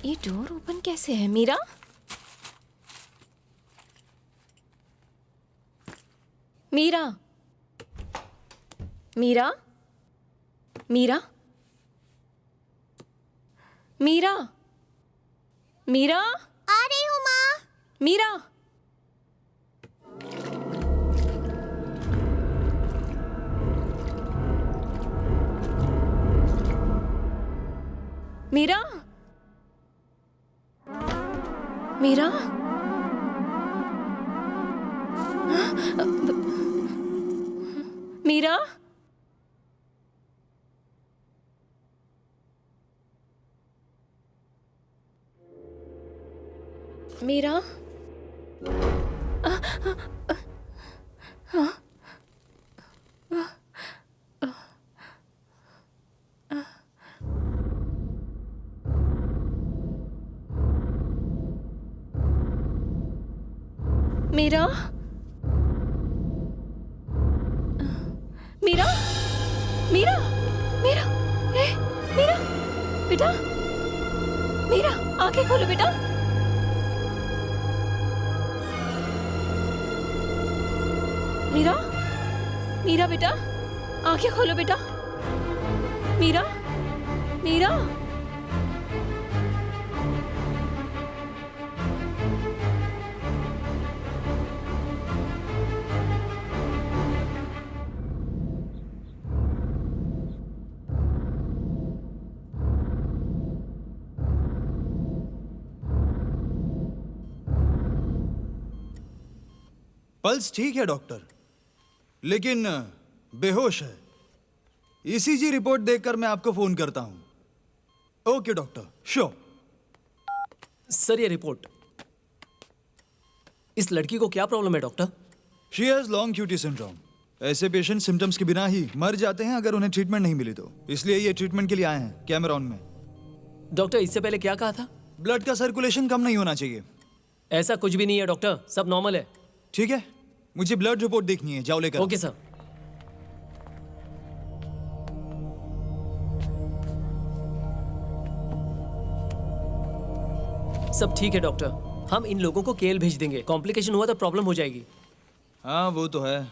ये डोर ओपन कैसे है? मीरा, मीरा, मीरा, मीरा, मीरा, मीरा, आ रही हूँ माँ। मीरा, मीरा, मीरा, मीरा, मीरा, मीरा, मीरा, मीरा, मीरा, ए, मीरा, बेटा, मीरा, आंखें खोलो बेटा। मीरा, मीरा बेटा, आंखें खोलो बेटा। मीरा, मीरा, पल्स ठीक है डॉक्टर, लेकिन बेहोश है। ईसीजी रिपोर्ट देखकर मैं आपको फोन करता हूं। Okay doctor, sure. सर ये रिपोर्ट, इस लड़की को क्या प्रॉब्लम है doctor? She has long QT syndrome. ऐसे पेशेंट सिम्टम्स के बिना ही मर जाते हैं अगर उन्हें ट्रीटमेंट नहीं मिली तो। इसलिए ये ट्रीटमेंट के लिए आए हैं कैमरॉन में। डॉक्टर इससे पहले क्या कहा था? ब्लड का सर्कुलेशन कम नहीं होना चाहिए। ऐसा कुछ भी नहीं है डॉक्टर, सब नॉर्मल है। ठीक है, मुझे ब्लड रिपोर्ट देखनी है, जाओ लेकर। Okay sir. सब ठीक है डॉक्टर, हम इन लोगों को केएल भेज देंगे। कॉम्प्लिकेशन हुआ तो प्रॉब्लम हो जाएगी। हाँ वो तो है।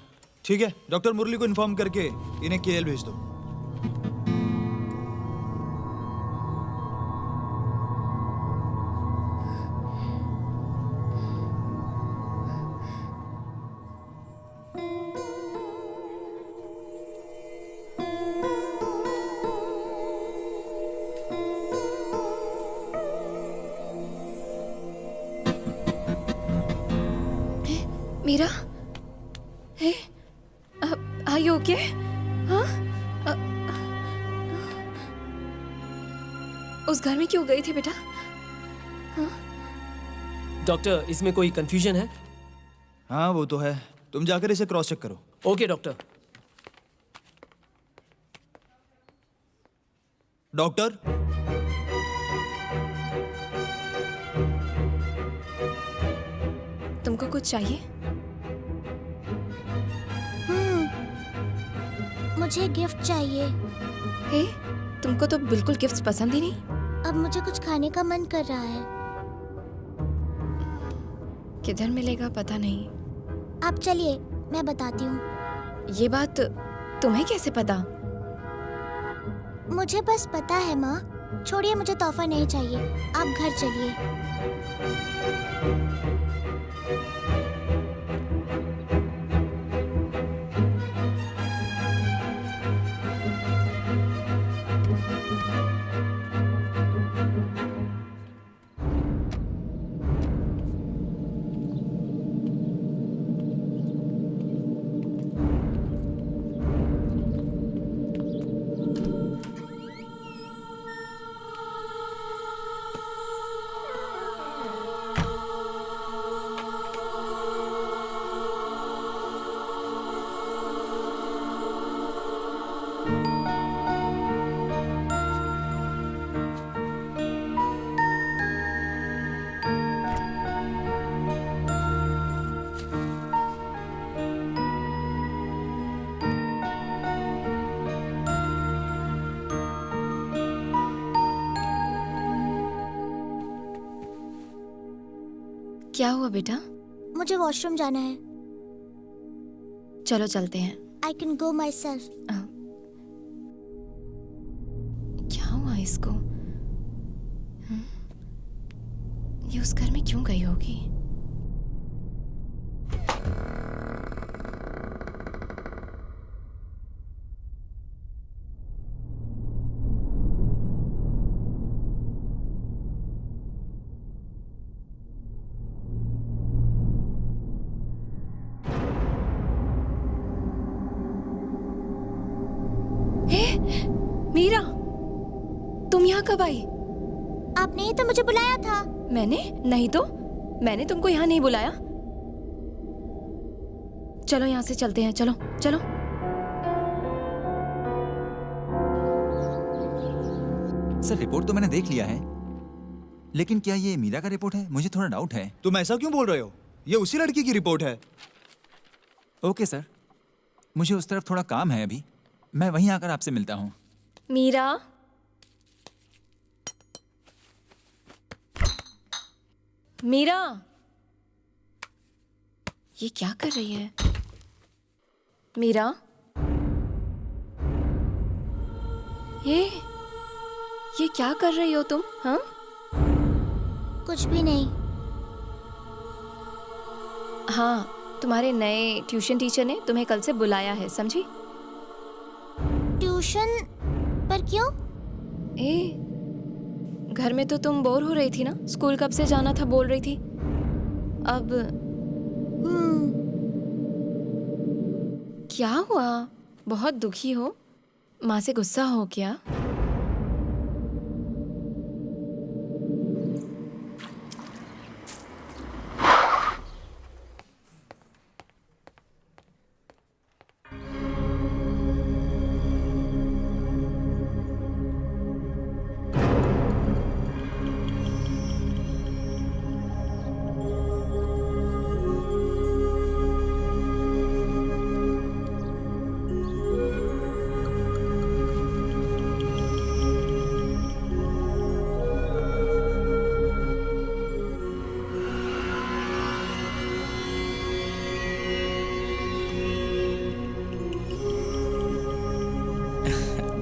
ठीक है, डॉक्टर मुरली को इन्फॉर्म करके इन्हें केएल भेज दो। मीरा, हे, आर यू ओके? हाँ? उस घर में क्यों गई थी बेटा? डॉक्टर, इसमें कोई कंफ्यूजन है? हाँ वो तो है, तुम जाकर इसे क्रॉस चेक करो। Okay doctor. डॉक्टर, तुमको कुछ चाहिए? मुझे गिफ्ट चाहिए। हे, तुमको तो बिल्कुल गिफ्ट्स पसंद ही नहीं। अब मुझे कुछ खाने का मन कर रहा है। किधर मिलेगा पता नहीं। आप चलिए, मैं बताती हूँ। ये बात तुम्हें कैसे पता? मुझे बस पता है माँ। छोड़िए, मुझे तोहफा नहीं चाहिए, आप घर चलिए। क्या हुआ बेटा? मुझे वॉशरूम जाना है। चलो चलते हैं। I can go my self. क्या हुआ इसको? ये उस घर में क्यों गई होगी? मीरा, तुम यहाँ कब आई? आपने ही तो मुझे बुलाया था। मैंने? नहीं तो, मैंने तुमको यहाँ नहीं बुलाया। चलो यहाँ से चलते हैं, चलो चलो। सर, रिपोर्ट तो मैंने देख लिया है, लेकिन क्या ये मीरा का रिपोर्ट है? मुझे थोड़ा डाउट है। तुम ऐसा क्यों बोल रहे हो? ये उसी लड़की की रिपोर्ट है। ओके सर, मुझे उस तरफ थोड़ा काम है अभी, मैं वहीं आकर आपसे मिलता हूँ। मीरा, मीरा, ये क्या कर रही है? मीरा, ये क्या कर रही हो तुम? हाँ? कुछ भी नहीं। हाँ, तुम्हारे नए ट्यूशन टीचर ने तुम्हें कल से बुलाया है, समझी? ट्यूशन पर क्यों? घर में तो तुम बोर हो रही थी ना, स्कूल कब से जाना था बोल रही थी। अब क्या हुआ? बहुत दुखी हो? माँ से गुस्सा हो क्या?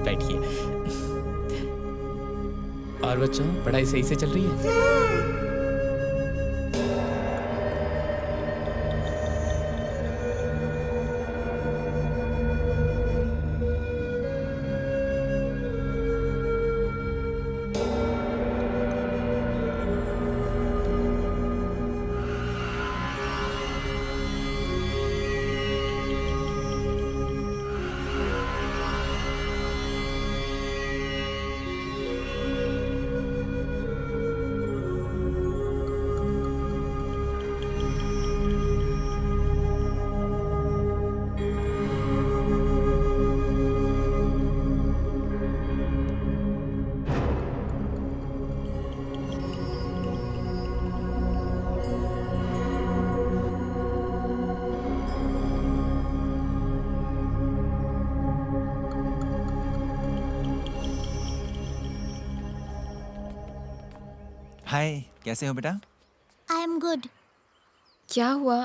बैठिए। और बच्चों, पढ़ाई सही से चल रही है? हाय, कैसे हो बेटा? I am good. क्या हुआ?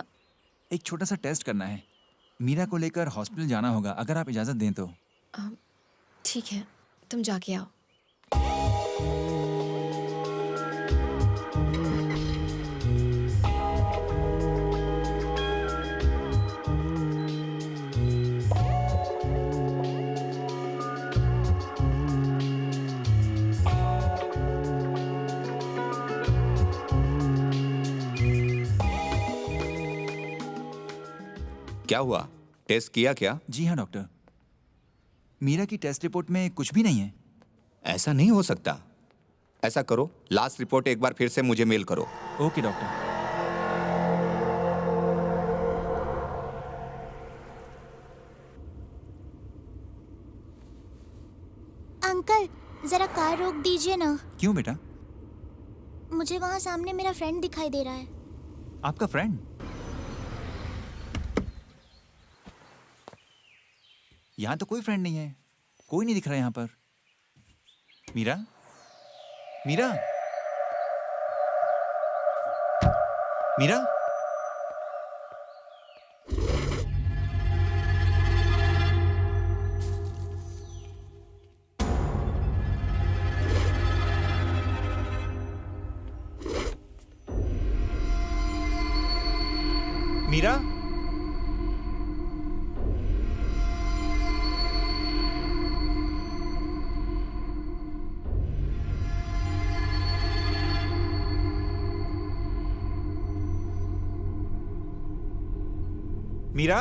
एक छोटा सा टेस्ट करना है। मीरा को लेकर हॉस्पिटल जाना होगा, अगर आप इजाज़त दें तो। ठीक है, तुम जाके आओ। क्या हुआ? टेस्ट किया क्या? जी हाँ डॉक्टर, मीरा की टेस्ट रिपोर्ट में कुछ भी नहीं है। ऐसा नहीं हो सकता। ऐसा करो, लास्ट रिपोर्ट एक बार फिर से मुझे मेल करो। Okay doctor. अंकल, जरा कार रोक दीजिए ना। क्यों बेटा? मुझे वहाँ सामने मेरा फ्रेंड दिखाई दे रहा है। आपका फ्रेंड? यहाँ तो कोई फ्रेंड नहीं है, कोई नहीं दिख रहा यहाँ पर। मीरा, मीरा, मीरा, मीरा, मीरा,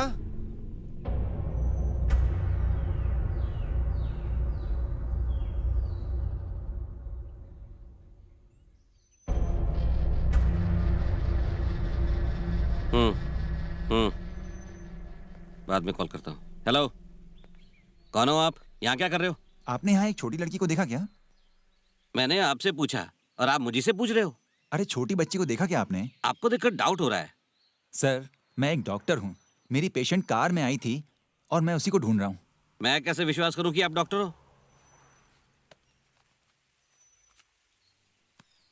बाद में कॉल करता हूँ। हेलो, कौन हो आप? यहाँ क्या कर रहे हो? आपने यहाँ एक छोटी लड़की को देखा क्या? मैंने आपसे पूछा और आप मुझे से पूछ रहे हो? अरे छोटी बच्ची को देखा क्या आपने? आपको देखकर डाउट हो रहा है। सर, मैं एक डॉक्टर हूँ। मेरी पेशेंट कार में आई थी और मैं उसी को ढूंढ रहा हूँ। मैं कैसे विश्वास करूं कि आप डॉक्टर हो?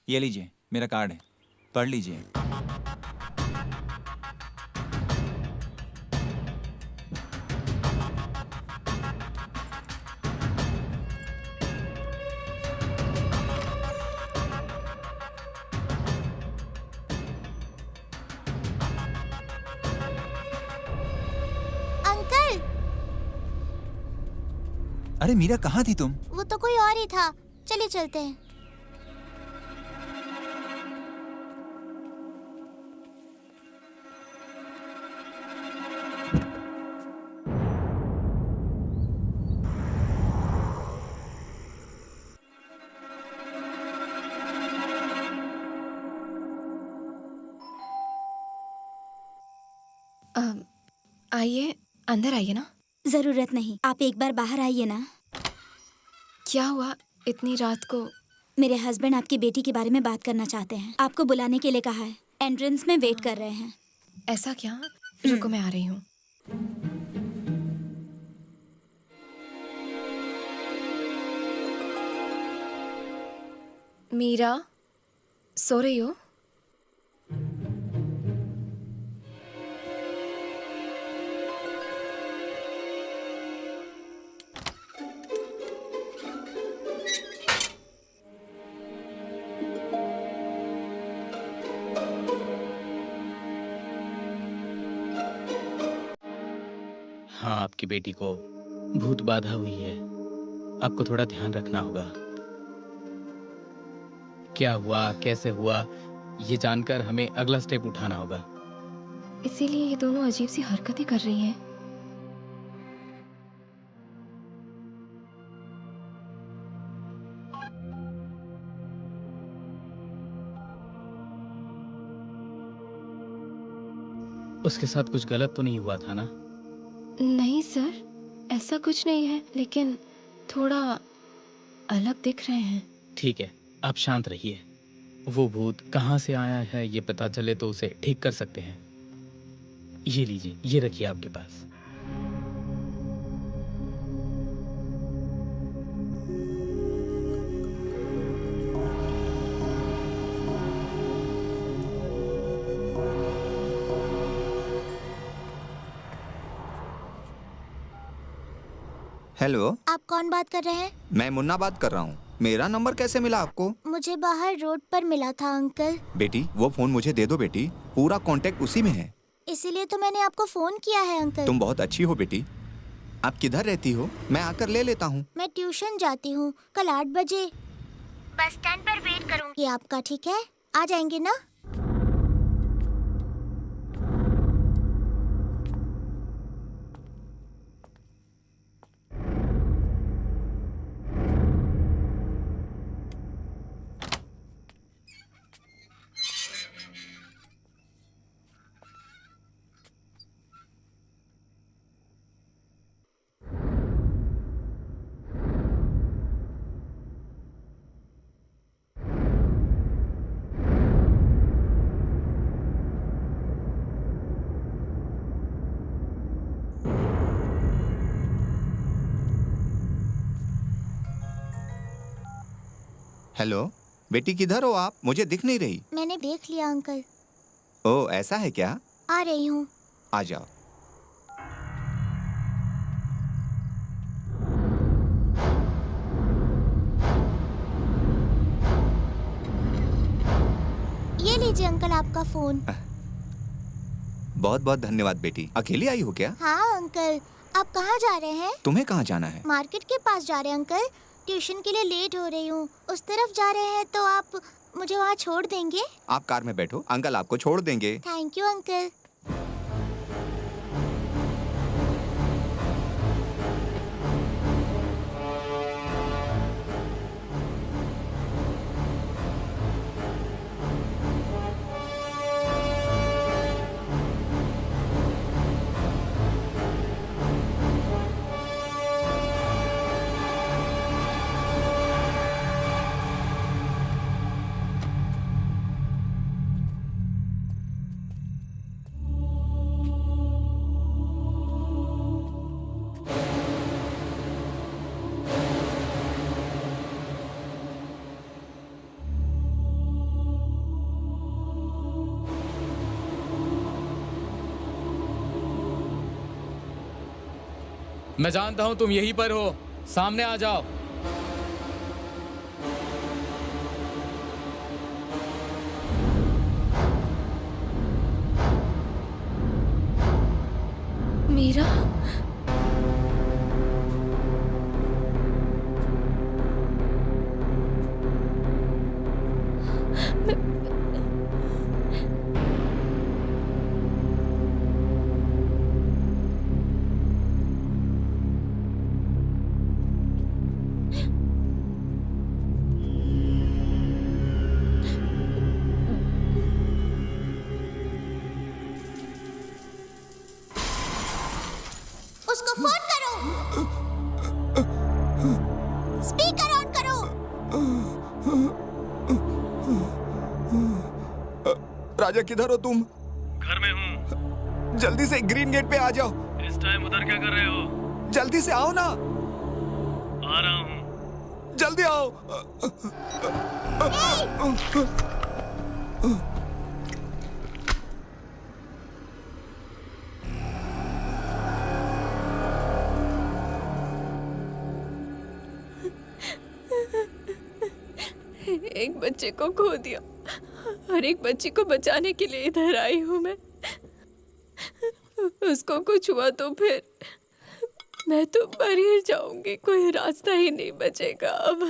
ये लीजिए, मेरा कार्ड है, पढ़ लीजिए। अंकल, अरे मीरा, कहाँ थी तुम? वो तो कोई और ही था। चलिए चलते हैं। आइए, अंदर आइए ना। जरूरत नहीं, आप एक बार बाहर आइए ना। क्या हुआ इतनी रात को? मेरे हस्बैंड आपकी बेटी के बारे में बात करना चाहते हैं। आपको बुलाने के लिए कहा है। एंट्रेंस में वेट कर रहे हैं। ऐसा क्या? रुको, मैं आ रही हूँ। मीरा, सो रही हो? हाँ, आपकी बेटी को भूत बाधा हुई है। आपको थोड़ा ध्यान रखना होगा। क्या हुआ, कैसे हुआ, ये जानकर हमें अगला स्टेप उठाना होगा। इसीलिए ये दोनों अजीब सी हरकतें कर रही हैं। उसके साथ कुछ गलत तो नहीं हुआ था ना? नहीं सर, ऐसा कुछ नहीं है, लेकिन थोड़ा अलग दिख रहे हैं। ठीक है, आप शांत रहिए। वो भूत कहाँ से आया है ये पता चले तो उसे ठीक कर सकते हैं। ये लीजिए, ये रखिए आपके पास। हेलो, आप कौन बात कर रहे हैं? मैं मुन्ना बात कर रहा हूँ। मेरा नंबर कैसे मिला आपको? मुझे बाहर रोड पर मिला था अंकल। बेटी, वो फोन मुझे दे दो बेटी, पूरा कांटेक्ट उसी में है। इसीलिए तो मैंने आपको फोन किया है अंकल। तुम बहुत अच्छी हो बेटी। आप किधर रहती हो? मैं आकर ले लेता हूँ। मैं ट्यूशन जाती हूँ, कल 8 बजे बस स्टैंड पर वेट करूँगी आपका, ठीक है? आ जाएंगे ना? हेलो बेटी, किधर हो आप? मुझे दिख नहीं रही। मैंने देख लिया अंकल। ओह, ऐसा है क्या? आ रही हूँ। आ जाओ। ये लीजिए अंकल आपका फोन। बहुत बहुत धन्यवाद बेटी। अकेली आई हो क्या? हाँ अंकल, आप कहाँ जा रहे हैं? तुम्हें कहाँ जाना है? मार्केट के पास जा रहे हैं अंकल। ट्यूशन के लिए लेट हो रही हूँ। उस तरफ जा रहे हैं तो आप मुझे वहाँ छोड़ देंगे? आप कार में बैठो, अंकल आपको छोड़ देंगे। Thank you uncle. मैं जानता हूं तुम यहीं पर हो, सामने आ जाओ। मीरा, उसको फोन करो। स्पीकर ऑन करो। राजा, किधर हो तुम? घर में हूँ। जल्दी से ग्रीन गेट पे आ जाओ। इस टाइम उधर क्या कर रहे हो? जल्दी से आओ ना। आ रहा हूँ। जल्दी आओ। एक बच्चे को खो दिया और एक बच्ची को बचाने के लिए इधर आई हूँ मैं। उसको कुछ हुआ तो फिर मैं तो मर ही जाऊंगी, कोई रास्ता ही नहीं बचेगा अब।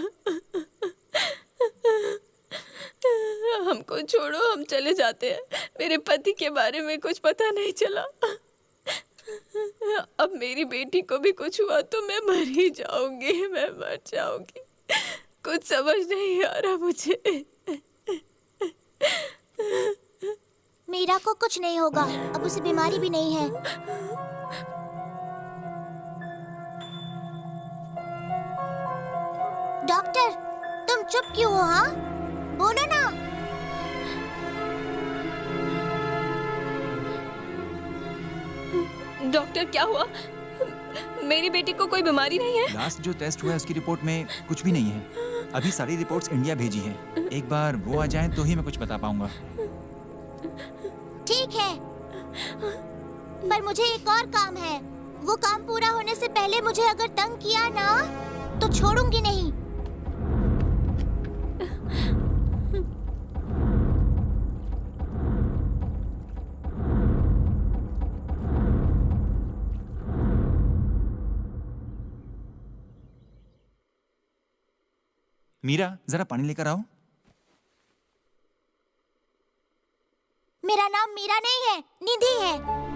हमको छोड़ो, हम चले जाते हैं। मेरे पति के बारे में कुछ पता नहीं चला। अब मेरी बेटी को भी कुछ हुआ तो मैं मर ही जाऊंगी, मैं मर जाऊंगी। कुछ समझ नहीं आ रहा मुझे। मीरा को कुछ नहीं होगा, अब उसे बीमारी भी नहीं है। डॉक्टर, तुम चुप क्यों हो? हाँ, बोलो ना। डॉक्टर, क्या हुआ? मेरी बेटी को कोई बीमारी नहीं है? लास्ट जो टेस्ट हुआ है उसकी रिपोर्ट में कुछ भी नहीं है। अभी सारी रिपोर्ट्स इंडिया भेजी हैं। एक बार वो आ जाएं तो ही मैं कुछ बता पाऊंगा। ठीक है, पर मुझे एक और काम है। वो काम पूरा होने से पहले मुझे अगर तंग किया ना तो छोड़ूंगी नहीं। मीरा, जरा पानी लेकर आओ। मेरा नाम मीरा नहीं है, निधि है।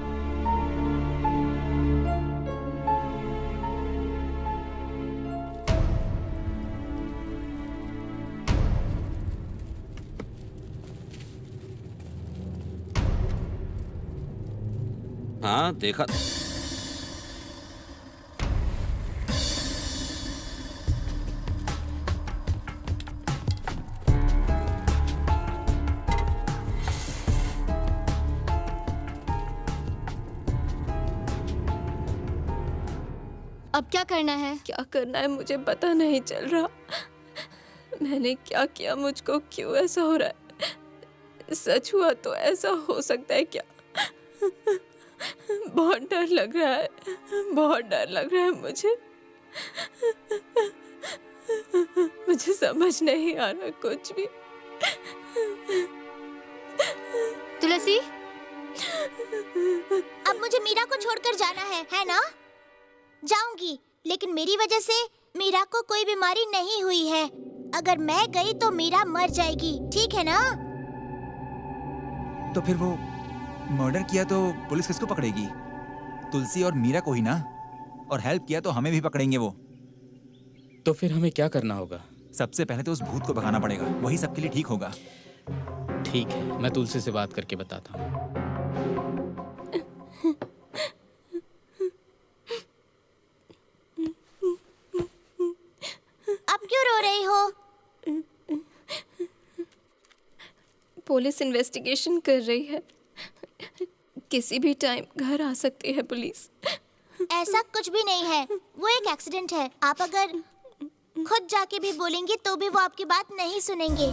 हाँ देखा। अब क्या करना है? क्या करना है मुझे पता नहीं चल रहा। मैंने क्या किया, मुझको क्यों ऐसा हो रहा है? सच हुआ तो ऐसा हो सकता है क्या? बहुत डर लग रहा है, बहुत डर लग रहा है मुझे। मुझे समझ नहीं आ रहा कुछ भी। तुलसी, अब मुझे मीरा को छोड़कर जाना है ना? जाऊंगी, लेकिन मेरी वजह से मीरा को कोई बीमारी नहीं हुई है। अगर मैं गई तो मीरा मर जाएगी, ठीक है ना? तो फिर वो मर्डर किया तो पुलिस किसको पकड़ेगी? तुलसी और मीरा को ही ना। और हेल्प किया तो हमें भी पकड़ेंगे वो। तो फिर हमें क्या करना होगा? सबसे पहले तो उस भूत को भगाना पड़ेगा, वही सबके लिए ठीक होगा। ठीक है, मैं तुलसी से बात करके बताता हूँ। अब क्यों रो रही हो? पुलिस इन्वेस्टिगेशन कर रही है। किसी भी टाइम घर आ सकती है पुलिस। ऐसा कुछ भी नहीं है, वो एक एक्सीडेंट है। आप अगर खुद जाके भी बोलेंगे तो भी वो आपकी बात नहीं सुनेंगे।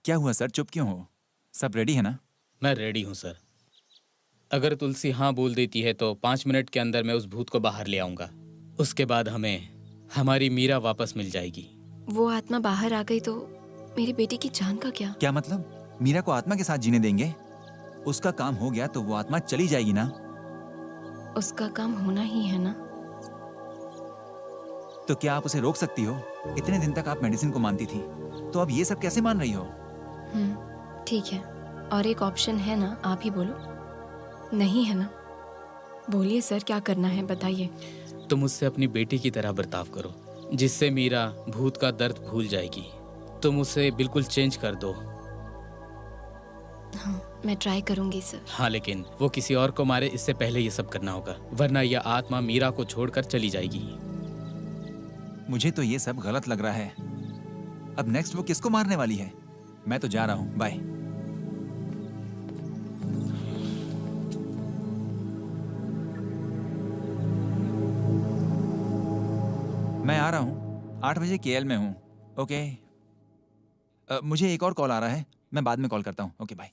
क्या हुआ सर, चुप क्यों हो? सब रेडी है ना? मैं रेडी हूँ सर। अगर तुलसी हाँ बोल देती है तो 5 मिनट के अंदर मैं उस भूत को बाहर ले आऊंगा। उसके बाद हमें हमारी मीरा वापस मिल जाएगी। वो आत्मा बाहर आ गई तो मेरी बेटी की जान का क्या? क्या मतलब? मीरा को आत्मा के साथ जीने देंगे? उसका काम हो गया तो वो आत्मा चली जाएगी ना? उसका काम होना ही है ना। तो क्या आप उसे रोक सकती हो? इतने दिन तक आप मेडिसिन को मानती थी, तो अब ये सब कैसे मान रही हो? ठीक है, और एक ऑप्शन है ना, आप ही बोलो। नहीं है ना? बोलिए सर, क्या करना है बताइए। तुम मुझसे अपनी बेटी की तरह बर्ताव करो, जिससे मीरा भूत का दर्द भूल जाएगी। तुम उसे बिल्कुल चेंज कर दो। हाँ, मैं ट्राई करूंगी सर। हाँ, लेकिन वो किसी और को मारे इससे पहले ये सब करना होगा, वरना यह आत्मा मीरा को छोड़कर चली जाएगी। मुझे तो ये सब गलत लग रहा है। अब नेक्स्ट वो किसको मारने वाली है? मैं तो जा रहा हूँ, बाय। मैं आ रहा हूँ, 8 बजे केएल में हूँ। ओके। मुझे एक और कॉल आ रहा है, मैं बाद में कॉल करता हूँ। Okay bye.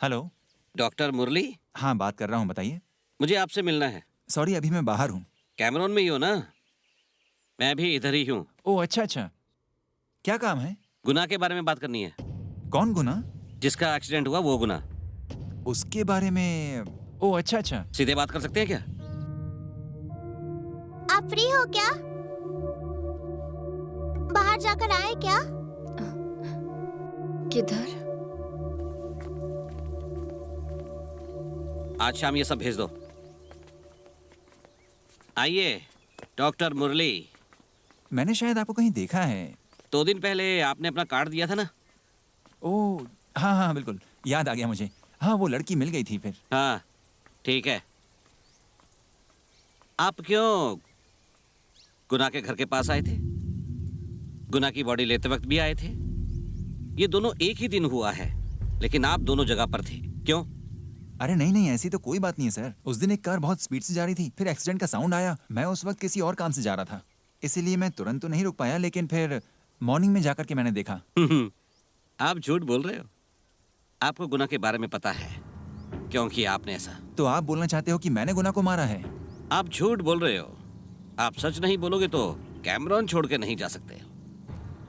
Hello doctor Murali? हाँ, बात कर रहा हूँ, बताइए। मुझे आपसे मिलना है। सॉरी, अभी मैं बाहर हूँ। कैमरून में ही हो ना? मैं भी इधर ही हूँ। ओह अच्छा अच्छा, क्या काम है? गुनाह के बारे में बात करनी है। कौन गुना? जिसका एक्सीडेंट हुआ वो गुनाह। उसके बारे में? ओह अच्छा अच्छा। सीधे बात कर सकते हैं क्या? आप फ्री हो क्या? बाहर जाकर आए क्या? किधर? आज शाम ये सब भेज दो। आइए डॉक्टर मुरली। मैंने शायद आपको कहीं देखा है। 2 दिन पहले आपने अपना कार्ड दिया था ना? ओह हाँ हाँ बिल्कुल, याद आ गया मुझे। हाँ, वो लड़की मिल गई थी फिर। हाँ ठीक है। आप क्यों गुना के घर के पास आए थे? गुना की बॉडी लेते वक्त भी आए थे। ये दोनों एक ही दिन हुआ है, लेकिन आप दोनों जगह पर थे। क्यों? अरे नहीं नहीं, ऐसी तो कोई बात नहीं है सर। उस दिन एक कार बहुत स्पीड से जा रही थी, फिर एक्सीडेंट का साउंड आया। मैं उस वक्त किसी और काम से जा रहा था, इसीलिए मैं तुरंत तो नहीं रुक पाया, लेकिन फिर मॉर्निंग में जाकर के मैंने देखा। आप झूठ बोल रहे हो। आपको गुना के बारे में पता है, क्योंकि आपने ऐसा। तो आप बोलना चाहते हो कि मैंने गुना को मारा है? आप झूठ बोल रहे हो। आप सच नहीं बोलोगे तो कैमरॉन छोड़ के नहीं जा सकते।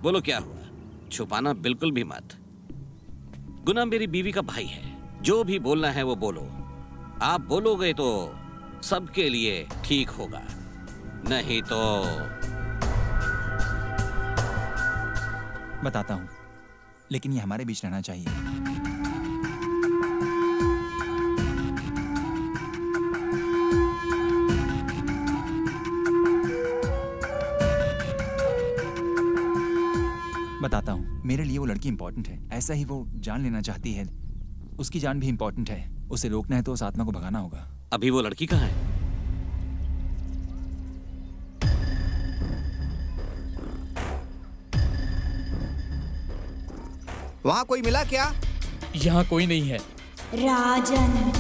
बोलो क्या हुआ, छुपाना बिल्कुल भी मत। गुना मेरी बीवी का भाई है, जो भी बोलना है वो बोलो। आप बोलोगे तो सबके लिए ठीक होगा, नहीं तो बताता हूँ, लेकिन ये हमारे बीच रहना चाहिए। बताता हूँ, मेरे लिए वो लड़की इंपॉर्टेंट है। ऐसा ही वो जान लेना चाहती है, उसकी जान भी इंपॉर्टेंट है। उसे रोकना है तो उस आत्मा को भगाना होगा। अभी वो लड़की कहाँ है? वहां कोई मिला क्या? यहाँ कोई नहीं है। राजन,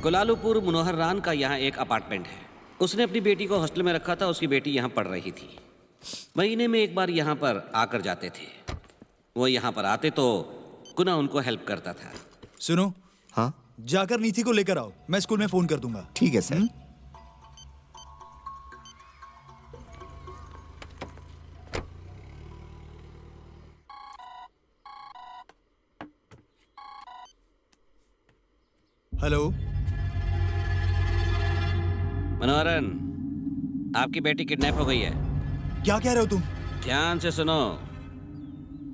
कुलालुपुर मनोहर रान का यहाँ एक अपार्टमेंट है। उसने अपनी बेटी को हॉस्टल में रखा था। उसकी बेटी यहाँ पढ़ रही थी। महीने में एक बार यहाँ पर आकर जाते थे। वो यहाँ पर आते तो गुना उनको हेल्प करता था। सुनो, हाँ जाकर नीति को लेकर आओ, मैं स्कूल में फोन कर दूंगा। ठीक है सर। हेलो मनोहरन, आपकी बेटी किडनैप हो गई है। क्या कह रहे हो तुम? ध्यान से सुनो।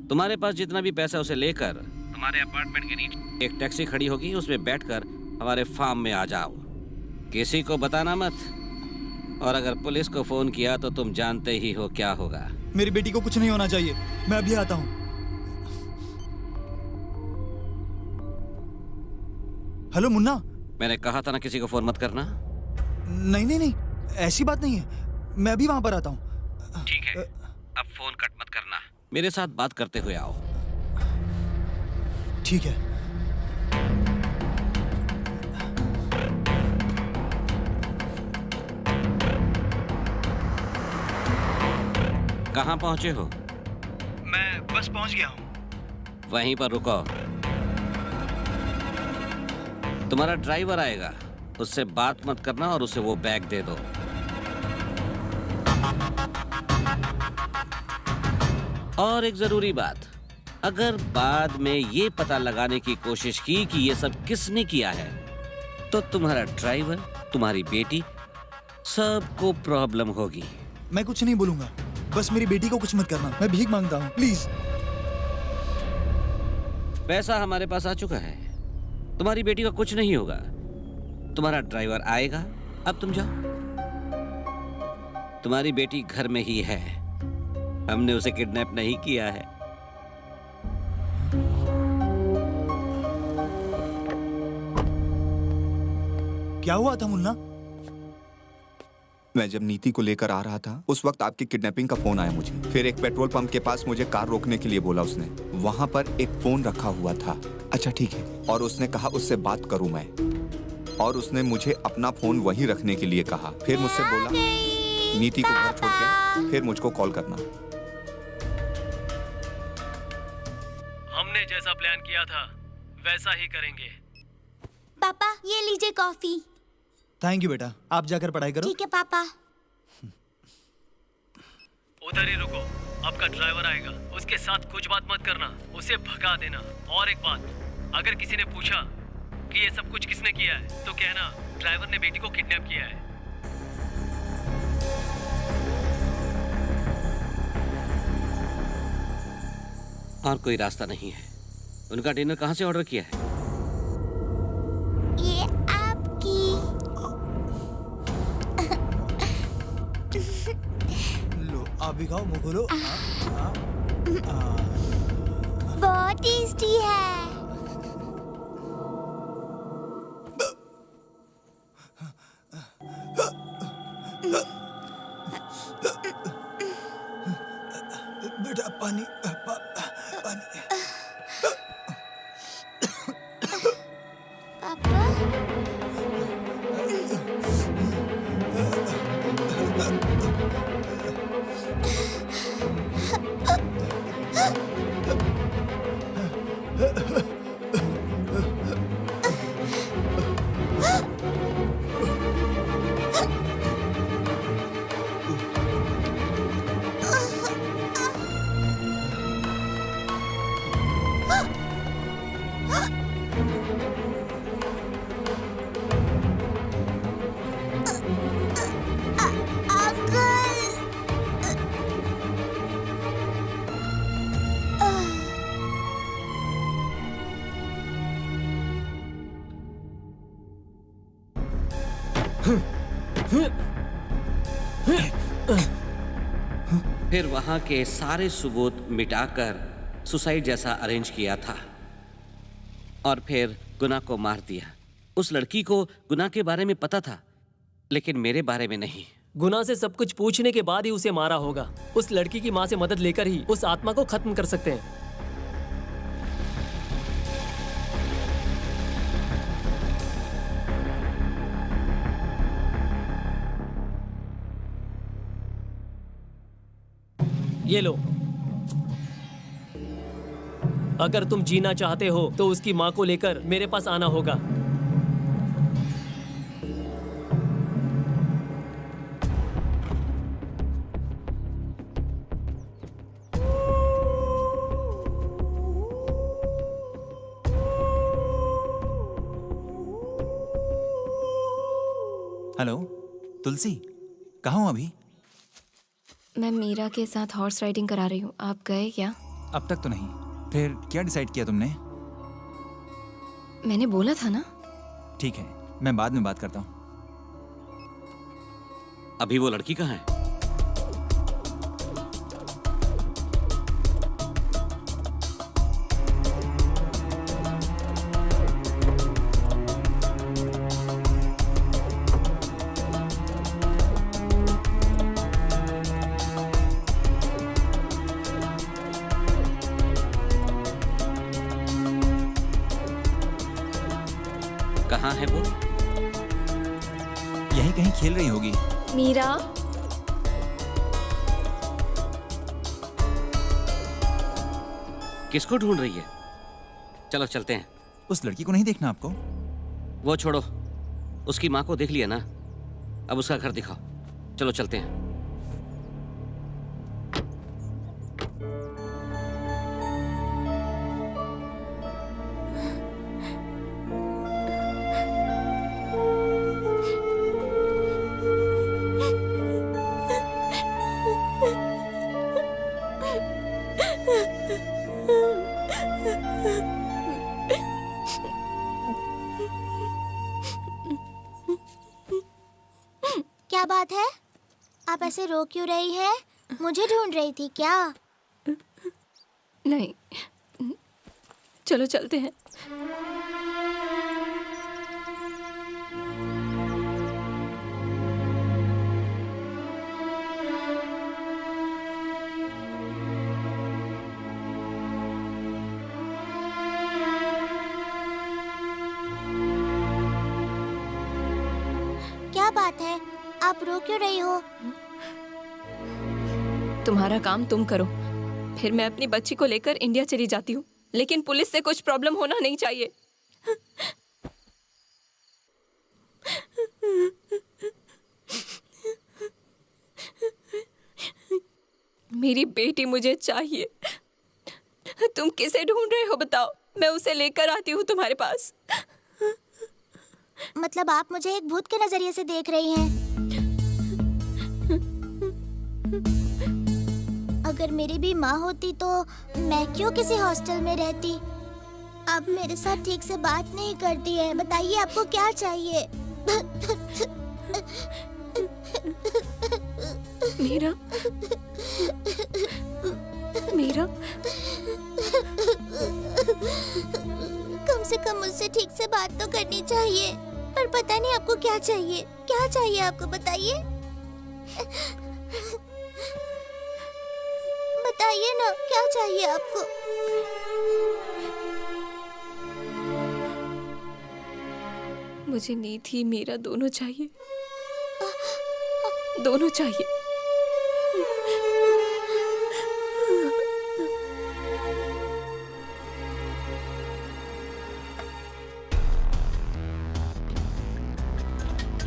तुम्हारे पास जितना भी पैसा उसे लेकर तुम्हारे अपार्टमेंट के नीचे एक टैक्सी खड़ी होगी, उसमें बैठकर हमारे फार्म में आ जाओ। किसी को बताना मत, और अगर पुलिस को फोन किया तो तुम जानते ही हो क्या होगा। मेरी बेटी को कुछ नहीं होना चाहिए, मैं अभी आता हूँ। हेलो मुन्ना। मैंने कहा था ना किसी को फोन मत करना। नहीं नहीं नहीं, ऐसी बात नहीं है, मैं अभी वहां पर आता हूँ। ठीक है, अब फोन कट मत करना, मेरे साथ बात करते हुए आओ। ठीक है। कहाँ पहुंचे हो? मैं बस पहुंच गया हूँ। वहीं पर रुको। तुम्हारा ड्राइवर आएगा, उससे बात मत करना और उसे वो बैग दे दो। और एक जरूरी बात, अगर बाद में ये पता लगाने की कोशिश की कि ये सब किसने किया है, तो तुम्हारा ड्राइवर, तुम्हारी बेटी, सबको प्रॉब्लम होगी। मैं कुछ नहीं बोलूंगा, बस मेरी बेटी को कुछ मत करना, मैं भीख मांगता हूँ, प्लीज। पैसा हमारे पास आ चुका है, तुम्हारी बेटी का कुछ नहीं होगा। तुम्हारा ड्राइवर आएगा, अब तुम जाओ। तुम्हारी बेटी घर में ही है, हमने उसे किडनैप नहीं किया है। क्या हुआ था मुन्ना? मैं जब नीति को लेकर आ रहा था, उस वक्त आपकी किडनैपिंग का फोन आया मुझे। फिर एक पेट्रोल पंप के पास मुझे कार रोकने के लिए बोला उसने। वहां पर एक फोन रखा हुआ था। अच्छा ठीक है। और उसने कहा उससे बात करूं मैं, और उसने मुझे अपना फोन वहीं रखने के लिए कहा। फिर मुझसे बोला नीति को घर छोड़ के फिर मुझको कॉल करना। हमने जैसा प्लान किया था वैसा ही करेंगे। पापा ये लीजिए कॉफी। थैंक यू बेटा, आप जाकर पढ़ाई करो। ठीक है पापा। उधर ही रुको, आपका ड्राइवर आएगा, उसके साथ कुछ बात मत करना, उसे भगा देना। और एक बात, अगर किसी ने पूछा कि ये सब कुछ किसने किया है, तो कहना ड्राइवर ने बेटी को किडनैप किया है। और कोई रास्ता नहीं है। उनका डिनर कहाँ से ऑर्डर किया है? ये आपकी। लो आप भी खाओ, मुंह खोलो। बहुत टेस्टी है। बेटा पानी पानी। पापा फिर वहां के सारे सबूत मिटाकर सुसाइड जैसा अरेंज किया था और फिर गुना को मार दिया। उस लड़की को गुना के बारे में पता था, लेकिन मेरे बारे में नहीं। गुना से सब कुछ पूछने के बाद ही उसे मारा होगा। उस लड़की की माँ से मदद लेकर ही उस आत्मा को खत्म कर सकते हैं। ये लो। अगर तुम जीना चाहते हो तो उसकी माँ को लेकर मेरे पास आना होगा। हेलो तुलसी, कहाँ हो अभी? मैं मीरा के साथ हॉर्स राइडिंग करा रही हूँ। आप गए क्या? अब तक तो नहीं। फिर क्या डिसाइड किया तुमने? मैंने बोला था ना। ठीक है, मैं बाद में बात करता हूँ। अभी वो लड़की कहाँ है? कहाँ है वो? यहीं कहीं खेल रही होगी। मीरा, किसको ढूंढ रही है? चलो चलते हैं। उस लड़की को नहीं देखना आपको? वो छोड़ो, उसकी माँ को देख लिया ना, अब उसका घर दिखाओ। चलो चलते हैं। क्या बात है? आप ऐसे रो क्यों रही हैं? मुझे ढूंढ रही थी क्या? नहीं, चलो चलते हैं। क्या बात है? आप रो क्यों रही हो? तुम्हारा काम तुम करो, फिर मैं अपनी बच्ची को लेकर इंडिया चली जाती हूँ। लेकिन पुलिस से कुछ प्रॉब्लम होना नहीं चाहिए। मेरी बेटी मुझे चाहिए। तुम किसे ढूंढ रहे हो बताओ, मैं उसे लेकर आती हूँ तुम्हारे पास। मतलब आप मुझे एक भूत के नजरिए से देख रही हैं? अगर मेरी भी माँ होती तो मैं क्यों किसी हॉस्टल में रहती? आप मेरे साथ ठीक से बात नहीं करती है। बताइए आपको क्या चाहिए? मीरा, मीरा, कम से कम मुझसे ठीक से बात तो करनी चाहिए। पर पता नहीं आपको क्या चाहिए। क्या चाहिए आपको? बताइए, बताइए ना, क्या चाहिए आपको? मुझे नीति मीरा दोनों चाहिए, दोनों चाहिए।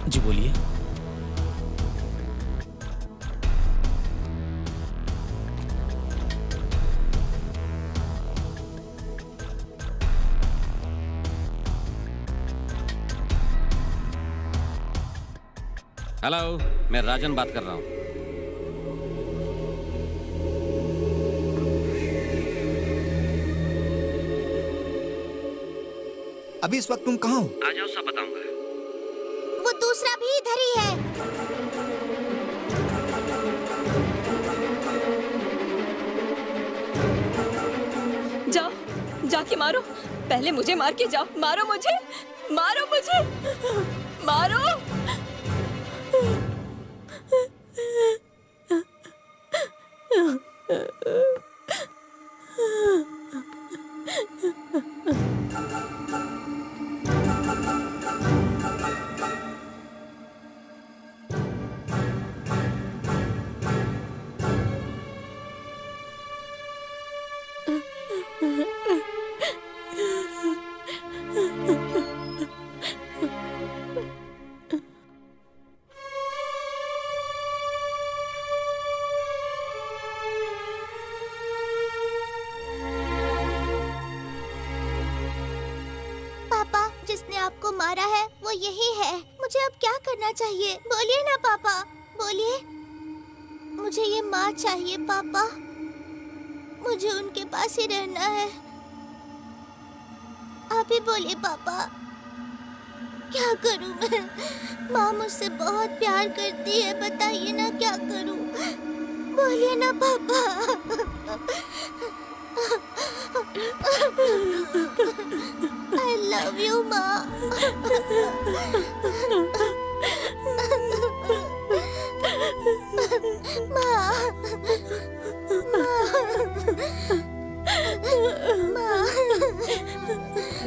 जी बोलिए। हेलो, मैं राजन बात कर रहा हूँ। अभी इस वक्त तुम कहाँ हो? आ जाओ, सब बताऊंगा। वो दूसरा भी इधर ही है। जाओ, जाके मारो। पहले मुझे मार के जाओ। मारो मुझे, मारो मुझे, मारो। पापा, जिसने आपको मारा है वो यही है। मुझे अब क्या करना चाहिए? बोलिए ना पापा, बोलिए। मुझे ये माँ चाहिए पापा। मुझे उनके पास ही रहना है। आप ही बोलिए पापा, क्या करूं मैं? माँ मुझसे बहुत प्यार करती है, बताइए ना क्या करूं? बोलिए ना पापा। I love you, माँ।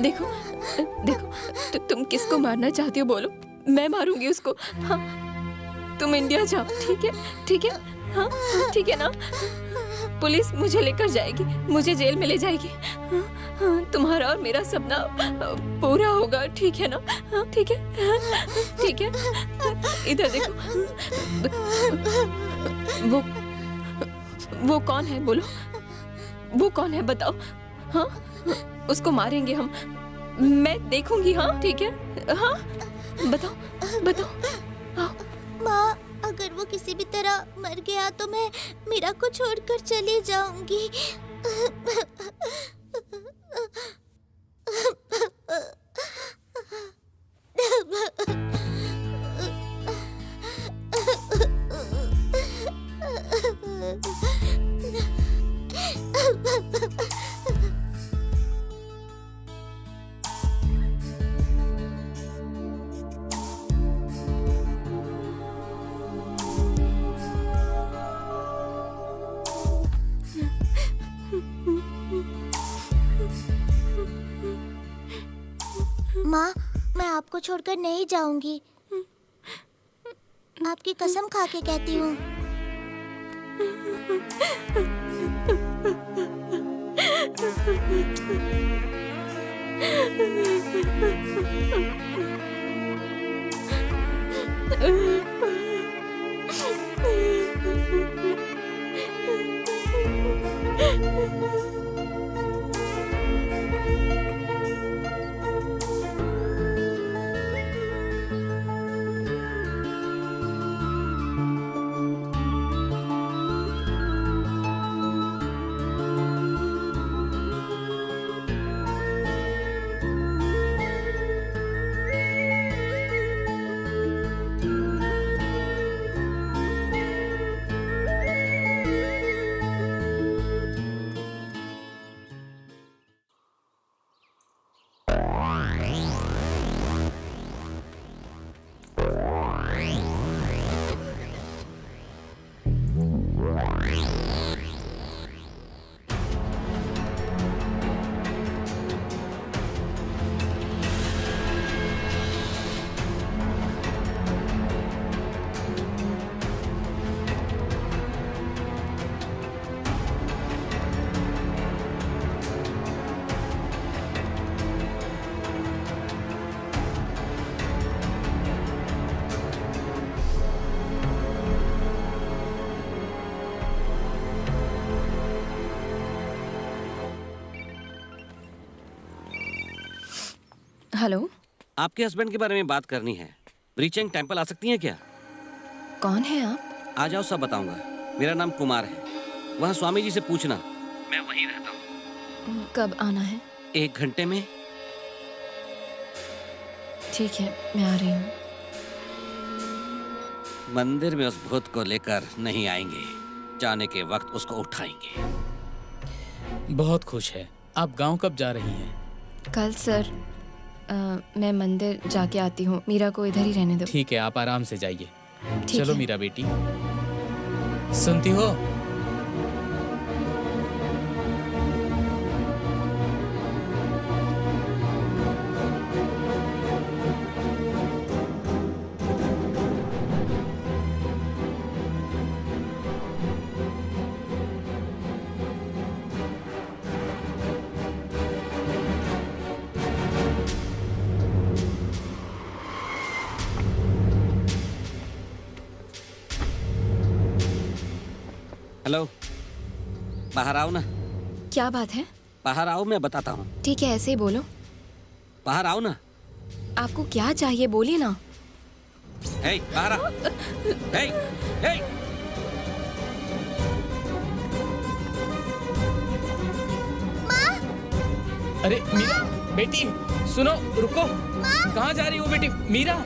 देखो, देखो, तुम किसको मारना चाहती हो बोलो, मैं मारूंगी उसको। हाँ, तुम इंडिया जाओ, ठीक है? ठीक है? हाँ, ठीक है ना? पुलिस मुझे लेकर जाएगी, मुझे जेल में ले जाएगी। हाँ, हाँ, तुम्हारा और मेरा सपना पूरा होगा, ठीक है ना? हाँ, ठीक है? हाँ, ठीक है? इधर देखो। वो कौन है बोलो? वो कौन है बताओ? हाँ, उसको मारेंगे हम, मैं देखूंगी। हाँ, ठीक है? हाँ, बताओ, बताओ। हाँ। माँ, अगर वो किसी भी तरह मर गया तो मैं मीरा को छोड़कर चली जाऊंगी। माँ, मैं आपको छोड़कर नहीं जाऊंगी। आपकी कसम खा के कहती हूँ। हेलो, आपके हस्बैंड के बारे में बात करनी है। ब्रीचेंग टेम्पल आ सकती हैं क्या? कौन है आप? आ जाओ, सब बताऊंगा। मेरा नाम कुमार है। वहाँ स्वामी जी से पूछना, मैं वहीं रहता हूँ। कब आना है? 1 घंटे में। ठीक है, मैं आ रही हूँ। मंदिर में उस भूत को लेकर नहीं आएंगे। जाने के वक्त उसको उठाएंगे। बहुत खुश है। आप गांव कब जा रही हैं? कल सर, मैं मंदिर जाके आती हूँ। मीरा को इधर ही रहने दो। ठीक है, आप आराम से जाइए। ठीक चलो है। मीरा बेटी, सुनती हो? हेलो, बाहर आओ ना। क्या बात है? बाहर आओ, मैं बताता हूँ। ठीक है, ऐसे ही बोलो। बाहर आओ ना। आपको क्या चाहिए, बोलिए ना। हे, बाहर आओ। हे, हे। अरे मीरा बेटी, सुनो, रुको। कहाँ जा रही हो बेटी? मीरा,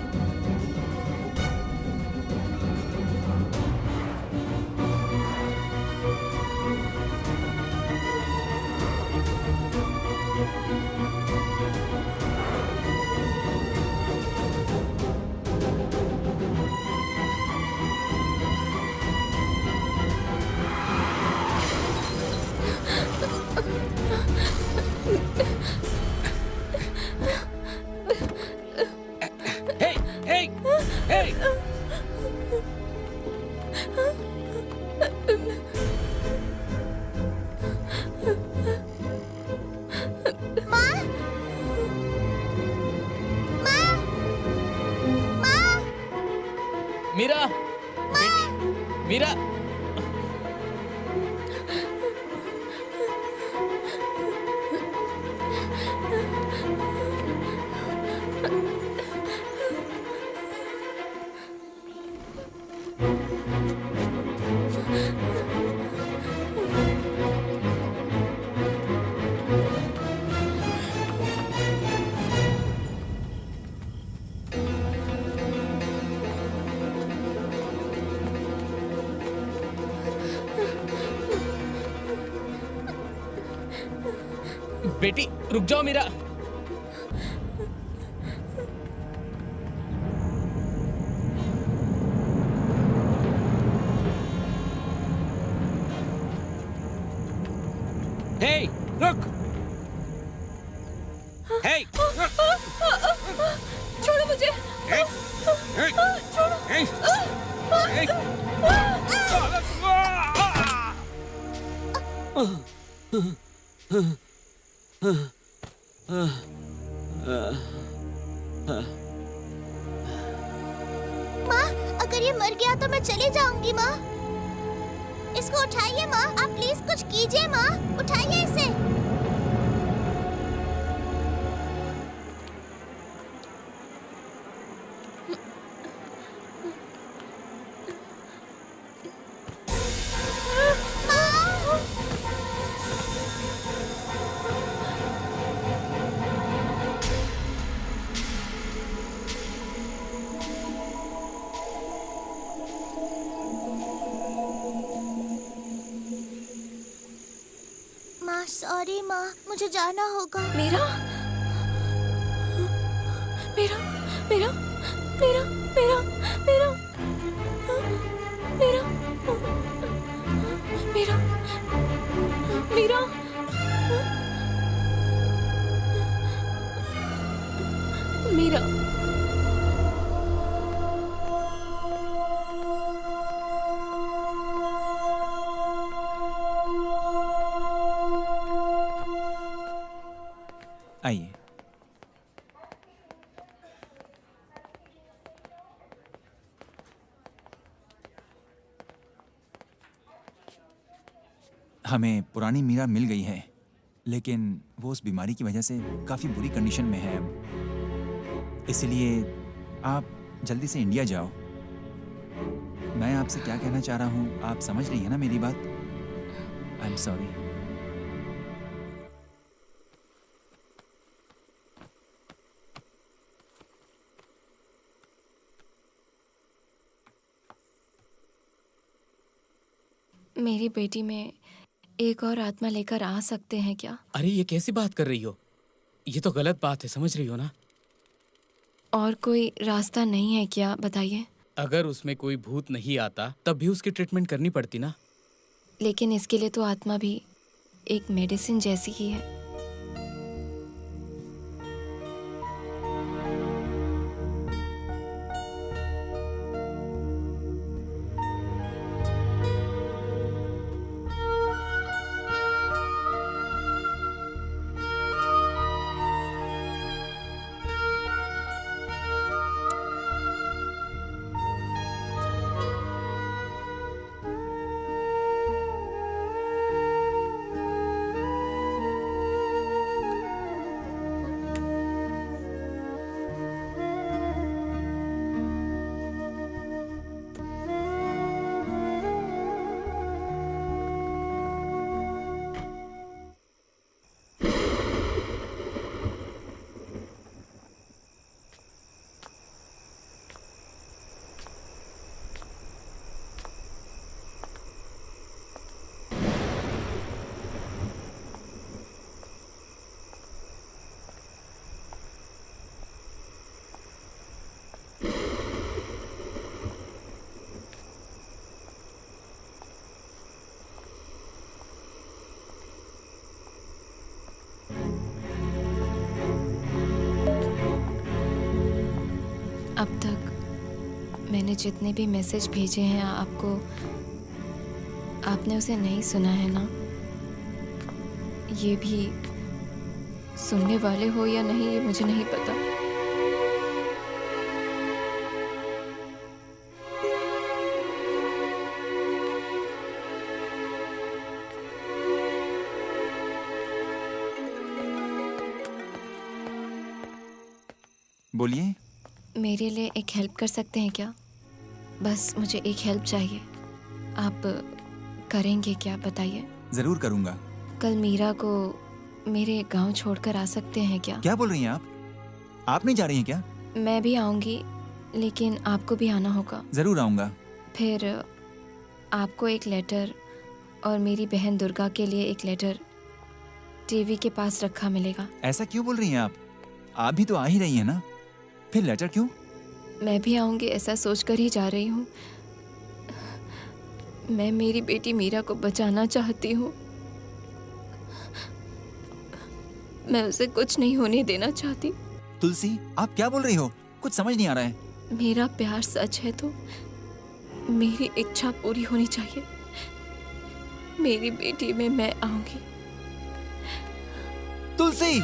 हे, हे, हे। मीरा बेटी, मीरा। बेटी रुक जाओ मीरा। हे, रुक। हे, रुक। छोड़ो मुझे। हे, हे, हे, हे। माँ, अगर ये मर गया तो मैं चली जाऊंगी माँ। इसको उठाइए माँ, आप प्लीज कुछ कीजिए माँ, उठाइए इसे। माँ सॉरी माँ, मुझे जाना होगा। मेरा मेरा मेरा मेरा मेरा मेरा मेरा मेरा मेरा मेरा आइए। हमें पुरानी मीरा मिल गई है, लेकिन वो उस बीमारी की वजह से काफ़ी बुरी कंडीशन में है अब। इसलिए आप जल्दी से इंडिया जाओ। मैं आपसे क्या कहना चाह रहा हूँ आप समझ रही हैं ना मेरी बात? I am sorry. मेरी बेटी में एक और आत्मा लेकर आ सकते हैं क्या? अरे ये कैसी बात कर रही हो? ये तो गलत बात है, समझ रही हो ना? और कोई रास्ता नहीं है क्या, बताइए। अगर उसमें कोई भूत नहीं आता तब भी उसकी ट्रीटमेंट करनी पड़ती ना। लेकिन इसके लिए तो आत्मा भी एक मेडिसिन जैसी ही है। अब तक मैंने जितने भी मैसेज भेजे हैं आपको, आपने उसे नहीं सुना है ना? ये भी सुनने वाले हो या नहीं ये मुझे नहीं पता। बोलिए। मेरे लिए एक हेल्प कर सकते हैं क्या? बस मुझे एक हेल्प चाहिए। आप करेंगे क्या, बताइए। जरूर करूंगा। कल मीरा को मेरे गांव छोड़कर आ सकते हैं क्या? क्या बोल रही हैं आप? आप नहीं जा रही हैं क्या? मैं भी आऊंगी, लेकिन आपको भी आना होगा। जरूर आऊंगा। फिर आपको एक लेटर और मेरी बहन दुर्गा के लिए एक लेटर टीवी के पास रखा मिलेगा। ऐसा क्यों बोल रही हैं आप? आप भी तो आ ही रही हैं ना, फिर लेटर क्यों? मैं भी आऊंगी ऐसा सोचकर ही जा रही हूँ। मैं मेरी बेटी मीरा को बचाना चाहती हूँ। मैं उसे कुछ नहीं होने देना चाहती। तुलसी, आप क्या बोल रही हो? कुछ समझ नहीं आ रहा है। मेरा प्यार सच है तो मेरी इच्छा पूरी होनी चाहिए। मेरी बेटी में मैं आऊंगी। तुलसी!